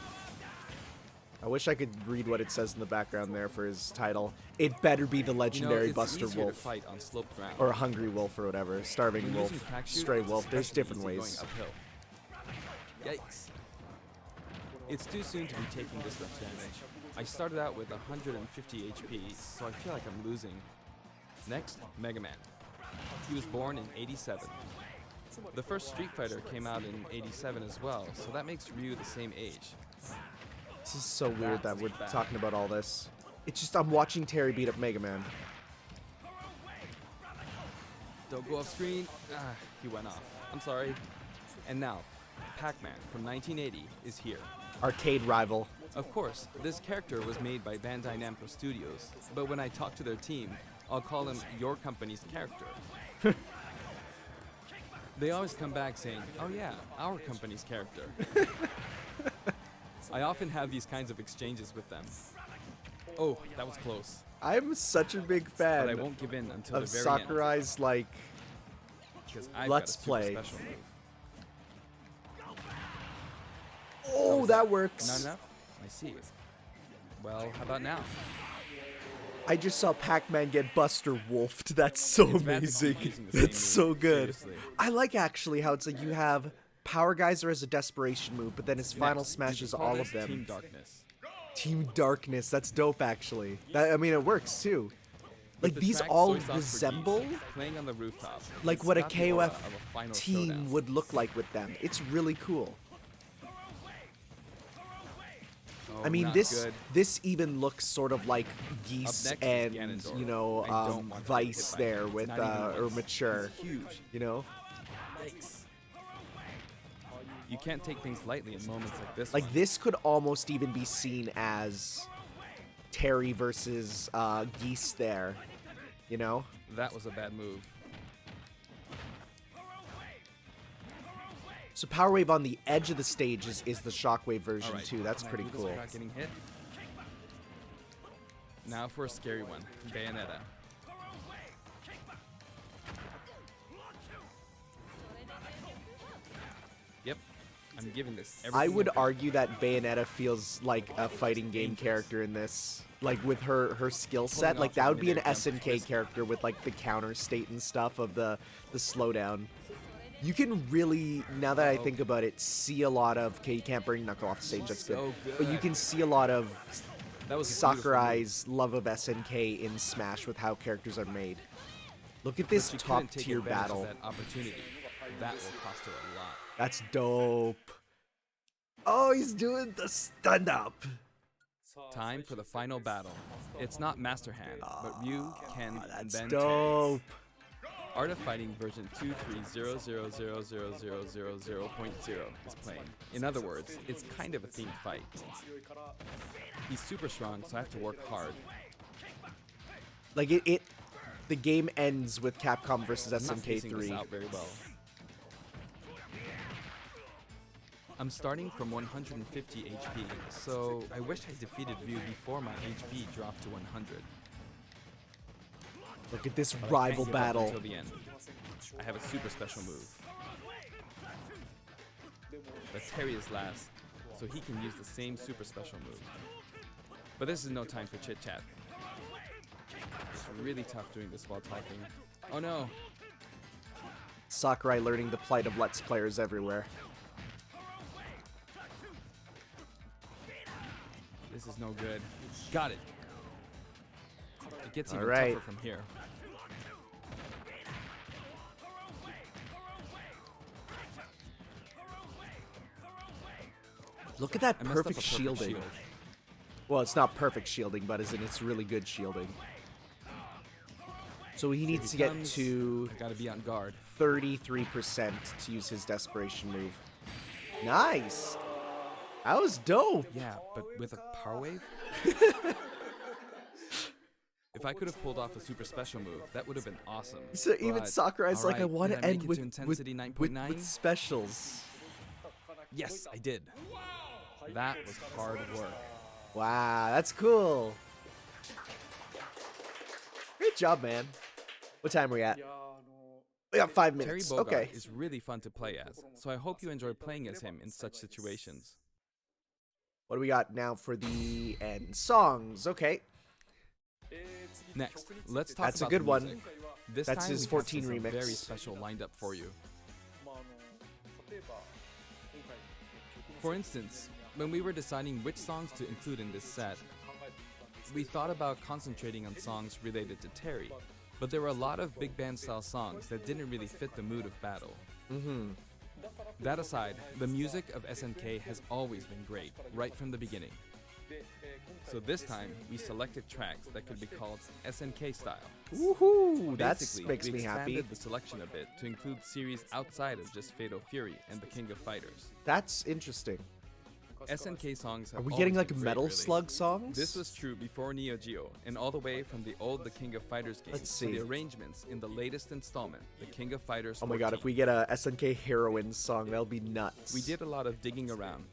[SPEAKER 1] I wish I could read what it says in the background there for his title. It better be the legendary
[SPEAKER 2] it's
[SPEAKER 1] Buster
[SPEAKER 2] easier
[SPEAKER 1] Wolf.
[SPEAKER 2] to fight on sloped ground.
[SPEAKER 1] Or Hungry Wolf or whatever. Starving
[SPEAKER 2] When
[SPEAKER 1] Wolf.
[SPEAKER 2] using crack shoot,
[SPEAKER 1] Stray
[SPEAKER 2] it's
[SPEAKER 1] Wolf. There's
[SPEAKER 2] especially
[SPEAKER 1] different
[SPEAKER 2] easy
[SPEAKER 1] ways.
[SPEAKER 2] going uphill. Yikes. It's too soon to be taking this much damage. I started out with 150 HP, so I feel like I'm losing. Next, Mega Man. He was born in '87. The first Street Fighter came out in '87 as well, so that makes Ryu the same age.
[SPEAKER 1] This is so weird that
[SPEAKER 2] That's
[SPEAKER 1] we're
[SPEAKER 2] bad.
[SPEAKER 1] talking about all this. It's just I'm watching Terry beat up Mega Man.
[SPEAKER 2] Don't go off screen. Ah, he went off. I'm sorry. And now, Pac-Man from 1980 is here.
[SPEAKER 1] Arcade rival.
[SPEAKER 2] Of course, this character was made by Bandai Namco Studios, but when I talk to their team, I'll call him your company's character. They always come back saying, oh yeah, our company's character. I often have these kinds of exchanges with them. Oh, that was close.
[SPEAKER 1] I'm such a big
[SPEAKER 2] But I
[SPEAKER 1] fan
[SPEAKER 2] won't give in until the
[SPEAKER 1] of
[SPEAKER 2] very
[SPEAKER 1] Sakurai's like
[SPEAKER 2] end. 'Cause I've
[SPEAKER 1] Let's
[SPEAKER 2] got a
[SPEAKER 1] play.
[SPEAKER 2] super special move.
[SPEAKER 1] oh that works.
[SPEAKER 2] Not enough? I see. Well, how about now?
[SPEAKER 1] I just saw Pac-Man get Buster Wolfed. That's so
[SPEAKER 2] It's bad to
[SPEAKER 1] amazing.
[SPEAKER 2] keep using the same
[SPEAKER 1] That's so
[SPEAKER 2] move,
[SPEAKER 1] good.
[SPEAKER 2] seriously.
[SPEAKER 1] I like actually how it's like you have Power Geyser as a desperation move, but then his final
[SPEAKER 2] Next,
[SPEAKER 1] smash
[SPEAKER 2] you
[SPEAKER 1] is
[SPEAKER 2] could call
[SPEAKER 1] all
[SPEAKER 2] this
[SPEAKER 1] of them.
[SPEAKER 2] Team Darkness.
[SPEAKER 1] Team Darkness. That's dope actually. I mean it works too. Like
[SPEAKER 2] With the
[SPEAKER 1] these
[SPEAKER 2] track
[SPEAKER 1] all
[SPEAKER 2] Soy Sauce for
[SPEAKER 1] resemble
[SPEAKER 2] Geese, playing on the rooftop.
[SPEAKER 1] like
[SPEAKER 2] It's
[SPEAKER 1] what a
[SPEAKER 2] got the aura
[SPEAKER 1] KOF
[SPEAKER 2] of a final
[SPEAKER 1] team
[SPEAKER 2] showdown.
[SPEAKER 1] would look like with them. It's really cool.
[SPEAKER 2] Oh,
[SPEAKER 1] I mean,
[SPEAKER 2] not
[SPEAKER 1] this
[SPEAKER 2] good.
[SPEAKER 1] this even looks sort of like Geese
[SPEAKER 2] Up next
[SPEAKER 1] and
[SPEAKER 2] is Ganondorf.
[SPEAKER 1] you know
[SPEAKER 2] I don't want to get
[SPEAKER 1] Vice
[SPEAKER 2] hit by
[SPEAKER 1] there
[SPEAKER 2] him.
[SPEAKER 1] with
[SPEAKER 2] Not even
[SPEAKER 1] or
[SPEAKER 2] once.
[SPEAKER 1] Mature.
[SPEAKER 2] He's huge.
[SPEAKER 1] You know,
[SPEAKER 2] Yikes. You can't take things lightly in moments like this
[SPEAKER 1] like
[SPEAKER 2] one.
[SPEAKER 1] this could almost even be seen as Terry versus Geese there. You know,
[SPEAKER 2] That was a bad move.
[SPEAKER 1] so Power Wave on the edge of the stage is the Shockwave version
[SPEAKER 2] All right,
[SPEAKER 1] too. That's
[SPEAKER 2] can I
[SPEAKER 1] pretty
[SPEAKER 2] do this
[SPEAKER 1] cool.
[SPEAKER 2] without getting hit? Now for a scary one, Bayonetta. Yep, I'm giving this everything
[SPEAKER 1] I would
[SPEAKER 2] I've got.
[SPEAKER 1] argue that Bayonetta feels like a fighting game character in this. Like with her skill set, like
[SPEAKER 2] off
[SPEAKER 1] that
[SPEAKER 2] a
[SPEAKER 1] would be an
[SPEAKER 2] midair jump.
[SPEAKER 1] SNK character with like the counter state and stuff of the slowdown. You can really, now that I think about it, see a lot of. Okay, you can't bring Knuckle off the stage. That's good.
[SPEAKER 2] So
[SPEAKER 1] But you
[SPEAKER 2] good.
[SPEAKER 1] can see a lot of
[SPEAKER 2] That was a beautiful move.
[SPEAKER 1] Sakurai's love of SNK in Smash with how characters are made. Look at this
[SPEAKER 2] But you
[SPEAKER 1] top
[SPEAKER 2] couldn't take
[SPEAKER 1] tier
[SPEAKER 2] advantage of
[SPEAKER 1] battle.
[SPEAKER 2] That opportunity. That will cost her a lot.
[SPEAKER 1] That's dope. Oh, he's doing the stand up.
[SPEAKER 2] Time for the final battle. It's not Master Hand, but Ryu, Ken, and
[SPEAKER 1] That's
[SPEAKER 2] then
[SPEAKER 1] dope.
[SPEAKER 2] Art of Fighting version 230000000.0 is playing. In other words, it's kind of a themed fight. He's super strong, so I have to work hard.
[SPEAKER 1] Like the game ends with Capcom versus
[SPEAKER 2] I'm not facing this
[SPEAKER 1] SNK3.
[SPEAKER 2] out very well. I'm starting from 150 HP, so I wish I defeated Ryu before my HP dropped to 100.
[SPEAKER 1] Look at this
[SPEAKER 2] But I
[SPEAKER 1] rival
[SPEAKER 2] can't give up
[SPEAKER 1] battle.
[SPEAKER 2] until the end. I have a super special move. But Terry is last, so he can use the same super special move. But this is no time for chit chat. It's really tough doing this while typing. Oh no!
[SPEAKER 1] Sakurai learning the plight of Let's Players everywhere.
[SPEAKER 2] This is no good. Got it! It gets even
[SPEAKER 1] Alright.
[SPEAKER 2] tougher from here.
[SPEAKER 1] Look at that
[SPEAKER 2] I messed up a
[SPEAKER 1] perfect shielding.
[SPEAKER 2] shield.
[SPEAKER 1] Well, it's not perfect shielding, but as in it's really good shielding. So he needs to get to
[SPEAKER 2] I gotta be on guard.
[SPEAKER 1] 33% to use his desperation move. Nice. That was dope.
[SPEAKER 2] Yeah, but with a power wave? If I could have pulled off a super special move, that would have been awesome.
[SPEAKER 1] So even
[SPEAKER 2] But,
[SPEAKER 1] Sakurai's like, I
[SPEAKER 2] alright,
[SPEAKER 1] want
[SPEAKER 2] did
[SPEAKER 1] to
[SPEAKER 2] make
[SPEAKER 1] end
[SPEAKER 2] it
[SPEAKER 1] with,
[SPEAKER 2] to intensity 9.9?
[SPEAKER 1] with specials.
[SPEAKER 2] Yes, I did. That was hard work.
[SPEAKER 1] Wow, that's cool. Great job, man. What time are we at? We got 5
[SPEAKER 2] Terry
[SPEAKER 1] minutes.
[SPEAKER 2] Bogard
[SPEAKER 1] Okay.
[SPEAKER 2] is really fun to play as, so I hope you enjoy playing as him in such situations.
[SPEAKER 1] What do we got now for the end? Songs. Okay.
[SPEAKER 2] Next, let's talk
[SPEAKER 1] That's a
[SPEAKER 2] about
[SPEAKER 1] good
[SPEAKER 2] the
[SPEAKER 1] one.
[SPEAKER 2] music. This
[SPEAKER 1] That's
[SPEAKER 2] time
[SPEAKER 1] his
[SPEAKER 2] we have
[SPEAKER 1] 14
[SPEAKER 2] something
[SPEAKER 1] remix.
[SPEAKER 2] very special lined up for you. For instance, when we were deciding which songs to include in this set, we thought about concentrating on songs related to Terry, but there were a lot of big band style songs that didn't really fit the mood of battle. That aside, the music of SNK has always been great, right from the beginning. So this time, we selected tracks that could be called SNK style.
[SPEAKER 1] Woohoo! That
[SPEAKER 2] Basically,
[SPEAKER 1] makes
[SPEAKER 2] we
[SPEAKER 1] me happy.
[SPEAKER 2] expanded the selection a bit to include series outside of just Fatal Fury and the King of Fighters.
[SPEAKER 1] That's interesting.
[SPEAKER 2] SNK songs have
[SPEAKER 1] Are we
[SPEAKER 2] always
[SPEAKER 1] getting like
[SPEAKER 2] been great,
[SPEAKER 1] Metal
[SPEAKER 2] really.
[SPEAKER 1] Slug songs?
[SPEAKER 2] This was true before Neo Geo, and all the way from the old The King of Fighters games
[SPEAKER 1] Let's
[SPEAKER 2] to
[SPEAKER 1] see.
[SPEAKER 2] the arrangements in the latest installment, The King of Fighters
[SPEAKER 1] Oh my god,
[SPEAKER 2] 14.
[SPEAKER 1] if we get a SNK Heroines song, that'll be nuts.
[SPEAKER 2] We did a lot of digging around,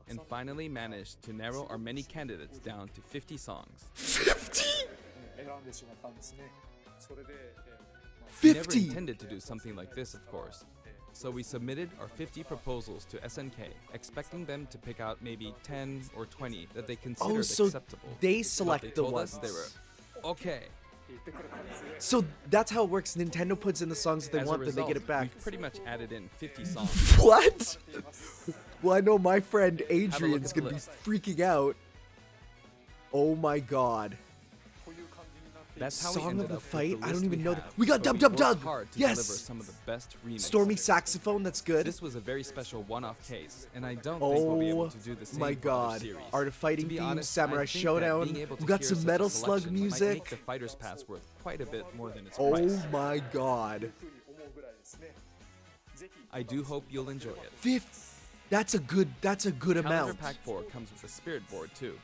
[SPEAKER 2] and finally managed to narrow our many candidates down to 50 songs.
[SPEAKER 1] 50?
[SPEAKER 2] We never
[SPEAKER 1] 50?
[SPEAKER 2] intended to do something like this, of course. So we submitted our 50 proposals to SNK, expecting them to pick out maybe 10 or 20 that they considered
[SPEAKER 1] Oh, so
[SPEAKER 2] acceptable.
[SPEAKER 1] they
[SPEAKER 2] But
[SPEAKER 1] select
[SPEAKER 2] they
[SPEAKER 1] the
[SPEAKER 2] told
[SPEAKER 1] ones.
[SPEAKER 2] us they were okay.
[SPEAKER 1] So that's how it works. Nintendo puts in the songs that they
[SPEAKER 2] As a
[SPEAKER 1] want, then they get
[SPEAKER 2] result,
[SPEAKER 1] it back.
[SPEAKER 2] We've pretty much added in 50 songs.
[SPEAKER 1] What? Well, I know my friend
[SPEAKER 2] look
[SPEAKER 1] Adrian's
[SPEAKER 2] at the
[SPEAKER 1] gonna be
[SPEAKER 2] list.
[SPEAKER 1] freaking out. Oh my god.
[SPEAKER 2] That's how we
[SPEAKER 1] Song
[SPEAKER 2] ended
[SPEAKER 1] of the
[SPEAKER 2] up with
[SPEAKER 1] fight?
[SPEAKER 2] the
[SPEAKER 1] I don't
[SPEAKER 2] list
[SPEAKER 1] even
[SPEAKER 2] we
[SPEAKER 1] know
[SPEAKER 2] have,
[SPEAKER 1] that. We got
[SPEAKER 2] but
[SPEAKER 1] Dub Dub
[SPEAKER 2] worked
[SPEAKER 1] Dub!
[SPEAKER 2] hard to
[SPEAKER 1] Yes!
[SPEAKER 2] deliver some of the best remixes.
[SPEAKER 1] Stormy saxophone, that's good.
[SPEAKER 2] This was a very special one-off case, and I don't think we'll be able
[SPEAKER 1] Oh
[SPEAKER 2] to do the same
[SPEAKER 1] my
[SPEAKER 2] for other
[SPEAKER 1] god.
[SPEAKER 2] series.
[SPEAKER 1] Art of Fighting
[SPEAKER 2] To be
[SPEAKER 1] theme,
[SPEAKER 2] honest,
[SPEAKER 1] Samurai
[SPEAKER 2] I think that
[SPEAKER 1] Showdown.
[SPEAKER 2] being able to
[SPEAKER 1] We got
[SPEAKER 2] hear
[SPEAKER 1] some
[SPEAKER 2] such a
[SPEAKER 1] Metal Slug
[SPEAKER 2] selection might make
[SPEAKER 1] music.
[SPEAKER 2] the Fighter's Pass worth quite a bit more than its
[SPEAKER 1] Oh
[SPEAKER 2] price.
[SPEAKER 1] my god.
[SPEAKER 2] I do hope you'll enjoy it.
[SPEAKER 1] That's a good
[SPEAKER 2] Calendar
[SPEAKER 1] amount.
[SPEAKER 2] Pack 4 comes with a Spirit Board too.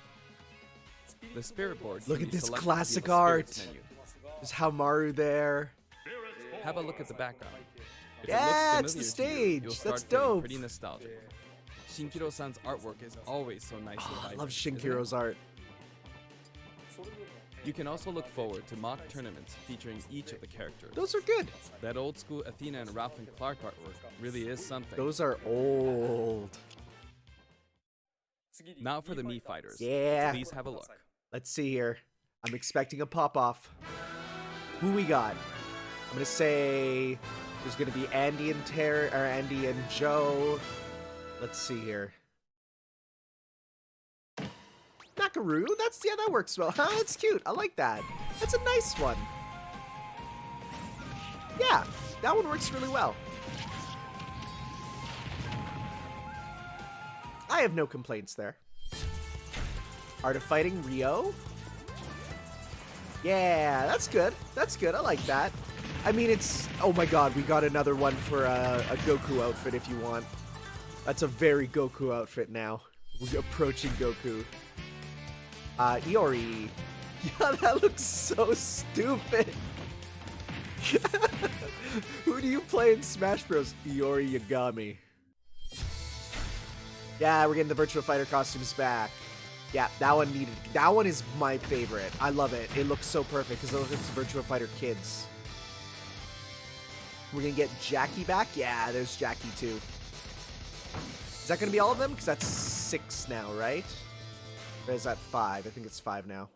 [SPEAKER 2] The Spirit Board
[SPEAKER 1] Look
[SPEAKER 2] can
[SPEAKER 1] at
[SPEAKER 2] be
[SPEAKER 1] this
[SPEAKER 2] selected
[SPEAKER 1] classic
[SPEAKER 2] via the Spirits
[SPEAKER 1] art.
[SPEAKER 2] menu.
[SPEAKER 1] There's Hamaru there.
[SPEAKER 2] Have a look at the background. If
[SPEAKER 1] Yeah,
[SPEAKER 2] it
[SPEAKER 1] it's
[SPEAKER 2] looks
[SPEAKER 1] the
[SPEAKER 2] familiar to you,
[SPEAKER 1] stage.
[SPEAKER 2] you'll start
[SPEAKER 1] That's
[SPEAKER 2] feeling
[SPEAKER 1] dope.
[SPEAKER 2] pretty nostalgic. Shinkiro-san's artwork is always so nicely
[SPEAKER 1] Oh, I
[SPEAKER 2] vibrant,
[SPEAKER 1] love
[SPEAKER 2] isn't it?
[SPEAKER 1] Shinkiro's art.
[SPEAKER 2] You can also look forward to mock tournaments featuring each of the characters.
[SPEAKER 1] Those are good.
[SPEAKER 2] That old school Athena and Ralph and Clark artwork really is something.
[SPEAKER 1] Those are old.
[SPEAKER 2] Now for the Mii Fighters.
[SPEAKER 1] Yeah.
[SPEAKER 2] Please have a look.
[SPEAKER 1] Let's see here. I'm expecting a pop-off. Who we got? I'm gonna say there's gonna be Andy and Andy and Joe. Let's see here. Nakaru? That works well. Huh? That's cute. I like that. That's a nice one. Yeah, that one works really well. I have no complaints there. Art of Fighting Rio? Yeah, that's good. That's good. I like that. I mean, it's... Oh my god, we got another one for a Goku outfit if you want. That's a very Goku outfit now. We're approaching Goku. Iori. Yeah, that looks so stupid. Who do you play in Smash Bros? Iori Yagami. Yeah, we're getting the Virtua Fighter costumes back. Yeah, that one is my favorite. I love it. It looks so perfect because it looks like Virtua Fighter Kids. We're gonna get Jackie back. Yeah, there's Jackie too. Is that gonna be all of them? Because that's 6 now, right? Or is that 5? I think it's 5 now.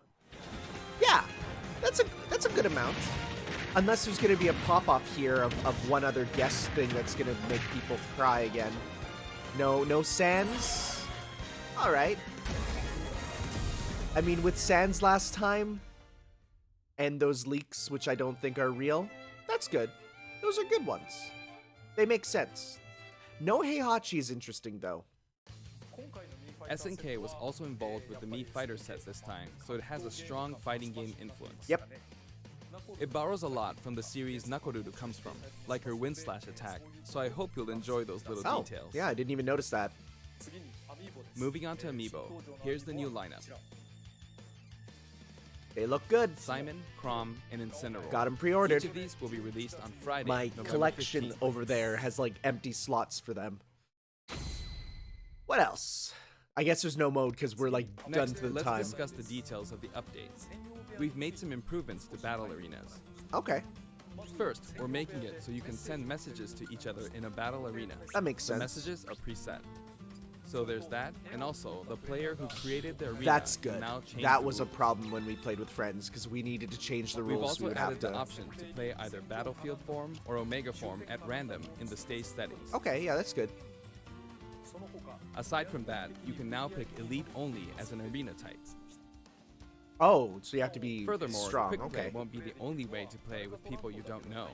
[SPEAKER 1] Yeah, that's a good amount. Unless there's gonna be a pop-off here of one other guest thing that's gonna make people cry again. No Sans? Alright. I mean, with Sans last time, and those leaks, which I don't think are real, that's good. Those are good ones. They make sense. No Heihachi is interesting, though.
[SPEAKER 2] SNK was also involved with the Mii Fighter set this time, so it has a strong fighting game influence.
[SPEAKER 1] Yep.
[SPEAKER 2] It borrows a lot from the series Nakoruru comes from, like her wind slash attack, so I hope you'll enjoy those little details.
[SPEAKER 1] Yeah, I didn't even notice that.
[SPEAKER 2] Moving on to Amiibo, here's the new lineup.
[SPEAKER 1] They look good.
[SPEAKER 2] Simon, Chrom, and Incineroar.
[SPEAKER 1] Got them pre-ordered.
[SPEAKER 2] Each of these will be released on Friday,
[SPEAKER 1] My
[SPEAKER 2] November
[SPEAKER 1] collection
[SPEAKER 2] 15th.
[SPEAKER 1] over there has like empty slots for them. What else? I guess there's no mode because we're like done
[SPEAKER 2] Next,
[SPEAKER 1] to the
[SPEAKER 2] let's
[SPEAKER 1] time.
[SPEAKER 2] discuss the details of the updates. We've made some improvements to battle arenas.
[SPEAKER 1] Okay,
[SPEAKER 2] First, we're making it so you can send messages to each other in a battle arena.
[SPEAKER 1] that makes
[SPEAKER 2] The
[SPEAKER 1] sense.
[SPEAKER 2] messages are preset. So there's that, and also the player who created the arena
[SPEAKER 1] That's
[SPEAKER 2] can
[SPEAKER 1] good.
[SPEAKER 2] now change
[SPEAKER 1] That
[SPEAKER 2] the
[SPEAKER 1] was a
[SPEAKER 2] rules.
[SPEAKER 1] problem when we played with friends because we needed to change the
[SPEAKER 2] We've
[SPEAKER 1] rules.
[SPEAKER 2] also
[SPEAKER 1] We would have
[SPEAKER 2] added the
[SPEAKER 1] to.
[SPEAKER 2] option to play either Battlefield form or Omega form at random in the stage settings.
[SPEAKER 1] Okay, yeah, that's good.
[SPEAKER 2] Aside from that, you can now pick Elite only as an arena type.
[SPEAKER 1] Oh, so you have to be
[SPEAKER 2] Furthermore,
[SPEAKER 1] strong.
[SPEAKER 2] quick play
[SPEAKER 1] Okay.
[SPEAKER 2] won't be the only way to play with people you don't know.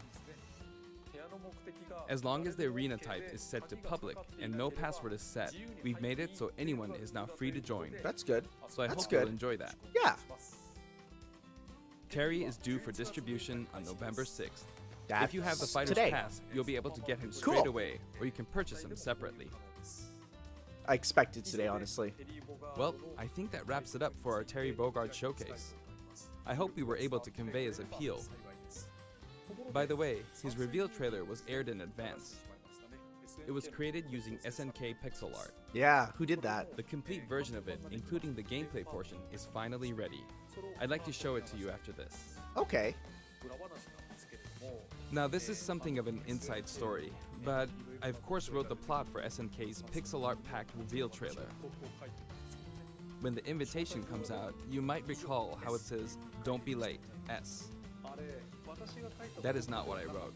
[SPEAKER 2] As long as the arena type is set to public and no password is set, we've made it so anyone is now free to join.
[SPEAKER 1] That's good.
[SPEAKER 2] So I
[SPEAKER 1] That's
[SPEAKER 2] hope
[SPEAKER 1] good.
[SPEAKER 2] you'll enjoy that.
[SPEAKER 1] Yeah.
[SPEAKER 2] Terry is due for distribution on November 6th.
[SPEAKER 1] That's
[SPEAKER 2] If you have the Fighter's
[SPEAKER 1] today.
[SPEAKER 2] Pass, you'll be able to get him straight
[SPEAKER 1] Cool.
[SPEAKER 2] away, or you can purchase him separately.
[SPEAKER 1] I expected today, honestly.
[SPEAKER 2] Well, I think that wraps it up for our Terry Bogard showcase. I hope we were able to convey his appeal. By the way, his reveal trailer was aired in advance. It was created using SNK pixel art.
[SPEAKER 1] Yeah, who did that?
[SPEAKER 2] The complete version of it, including the gameplay portion, is finally ready. I'd like to show it to you after this.
[SPEAKER 1] Okay.
[SPEAKER 2] Now this is something of an inside story, but I of course wrote the plot for SNK's pixel art packed reveal trailer. When the invitation comes out, you might recall how it says, "Don't be late, S." That is not what I wrote.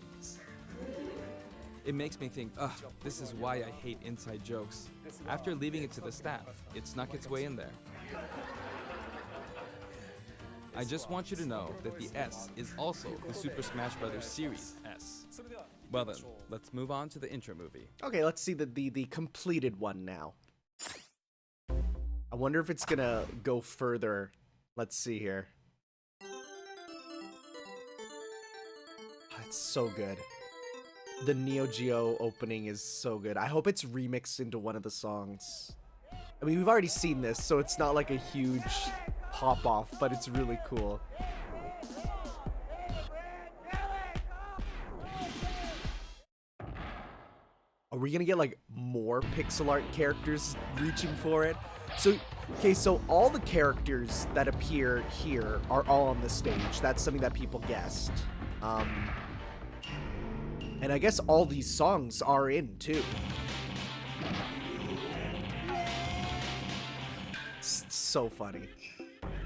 [SPEAKER 2] It makes me think, ugh, this is why I hate inside jokes. After leaving it to the staff, it snuck its way in there. I just want you to know that the S is also the Super Smash Bros. Series S. Well then, let's move on to the intro movie.
[SPEAKER 1] Okay, let's see the completed one now. I wonder if it's gonna go further. Let's see here. It's so good. The Neo Geo opening is so good. I hope it's remixed into one of the songs. I mean, we've already seen this, so it's not like a huge pop off, but it's really cool. Are we gonna get like more pixel art characters reaching for it? So, okay, so all the characters that appear here are all on the stage. That's something that people guessed. And I guess all these songs are in too. It's so funny.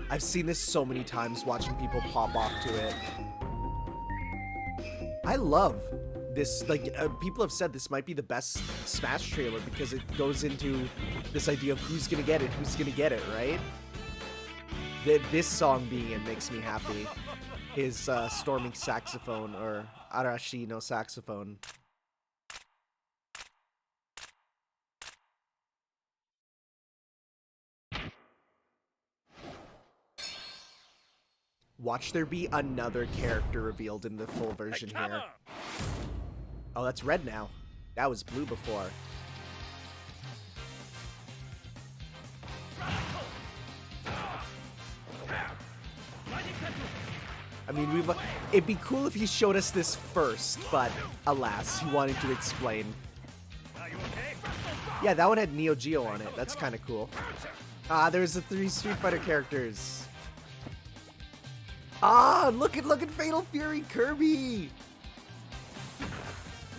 [SPEAKER 1] I've seen this so many times watching people pop off to it. I love this, like, people have said this might be the best Smash trailer because it goes into this idea of who's gonna get it, right? This song being in makes me happy. His storming saxophone, or Arashi no saxophone. Watch there be another character revealed in the full version here. Oh, that's red now. That was blue before. I mean, it'd be cool if he showed us this first, but alas, he wanted to explain. Yeah, that one had Neo Geo on it. That's kind of cool. Ah, there's the 3 Street Fighter characters. Ah, look at Fatal Fury Kirby.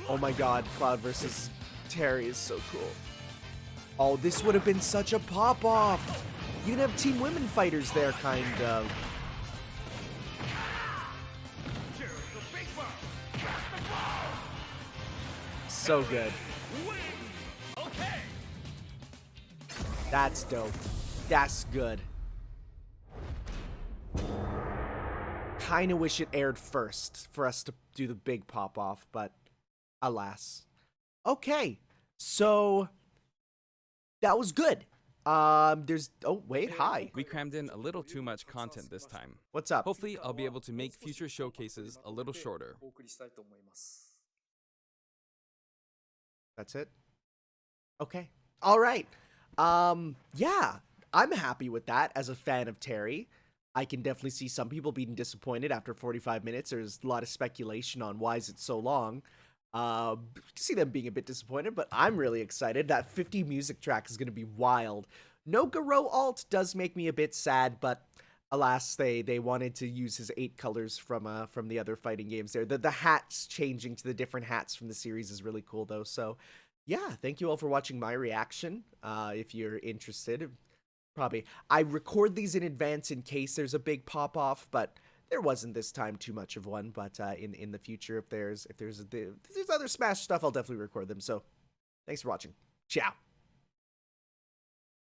[SPEAKER 1] Oh my god, Cloud versus Terry is so cool. Oh, this would have been such a pop-off. You can have Team Women fighters there, kind of. So good. That's dope. That's good. Kinda wish it aired first for us to do the big pop-off, but alas. Okay, so that was good. There's... Oh, wait, hi.
[SPEAKER 2] We crammed in a little too much content this time.
[SPEAKER 1] What's up?
[SPEAKER 2] Hopefully, I'll be able to make future showcases a little shorter.
[SPEAKER 1] That's it? Okay. All right. Yeah, I'm happy with that as a fan of Terry. I can definitely see some people being disappointed after 45 minutes. There's a lot of speculation on why is it so long. See them being a bit disappointed, but I'm really excited. That 50 music track is going to be wild. No Garo alt does make me a bit sad, but alas, they wanted to use his 8 colors from the other fighting games there. The hats changing to the different hats from the series is really cool, though. So, yeah, thank you all for watching my reaction. If you're interested, probably I record these in advance in case there's a big pop off, but there wasn't this time too much of one. But in the future, if there's other Smash stuff, I'll definitely record them. So, thanks for watching. Ciao.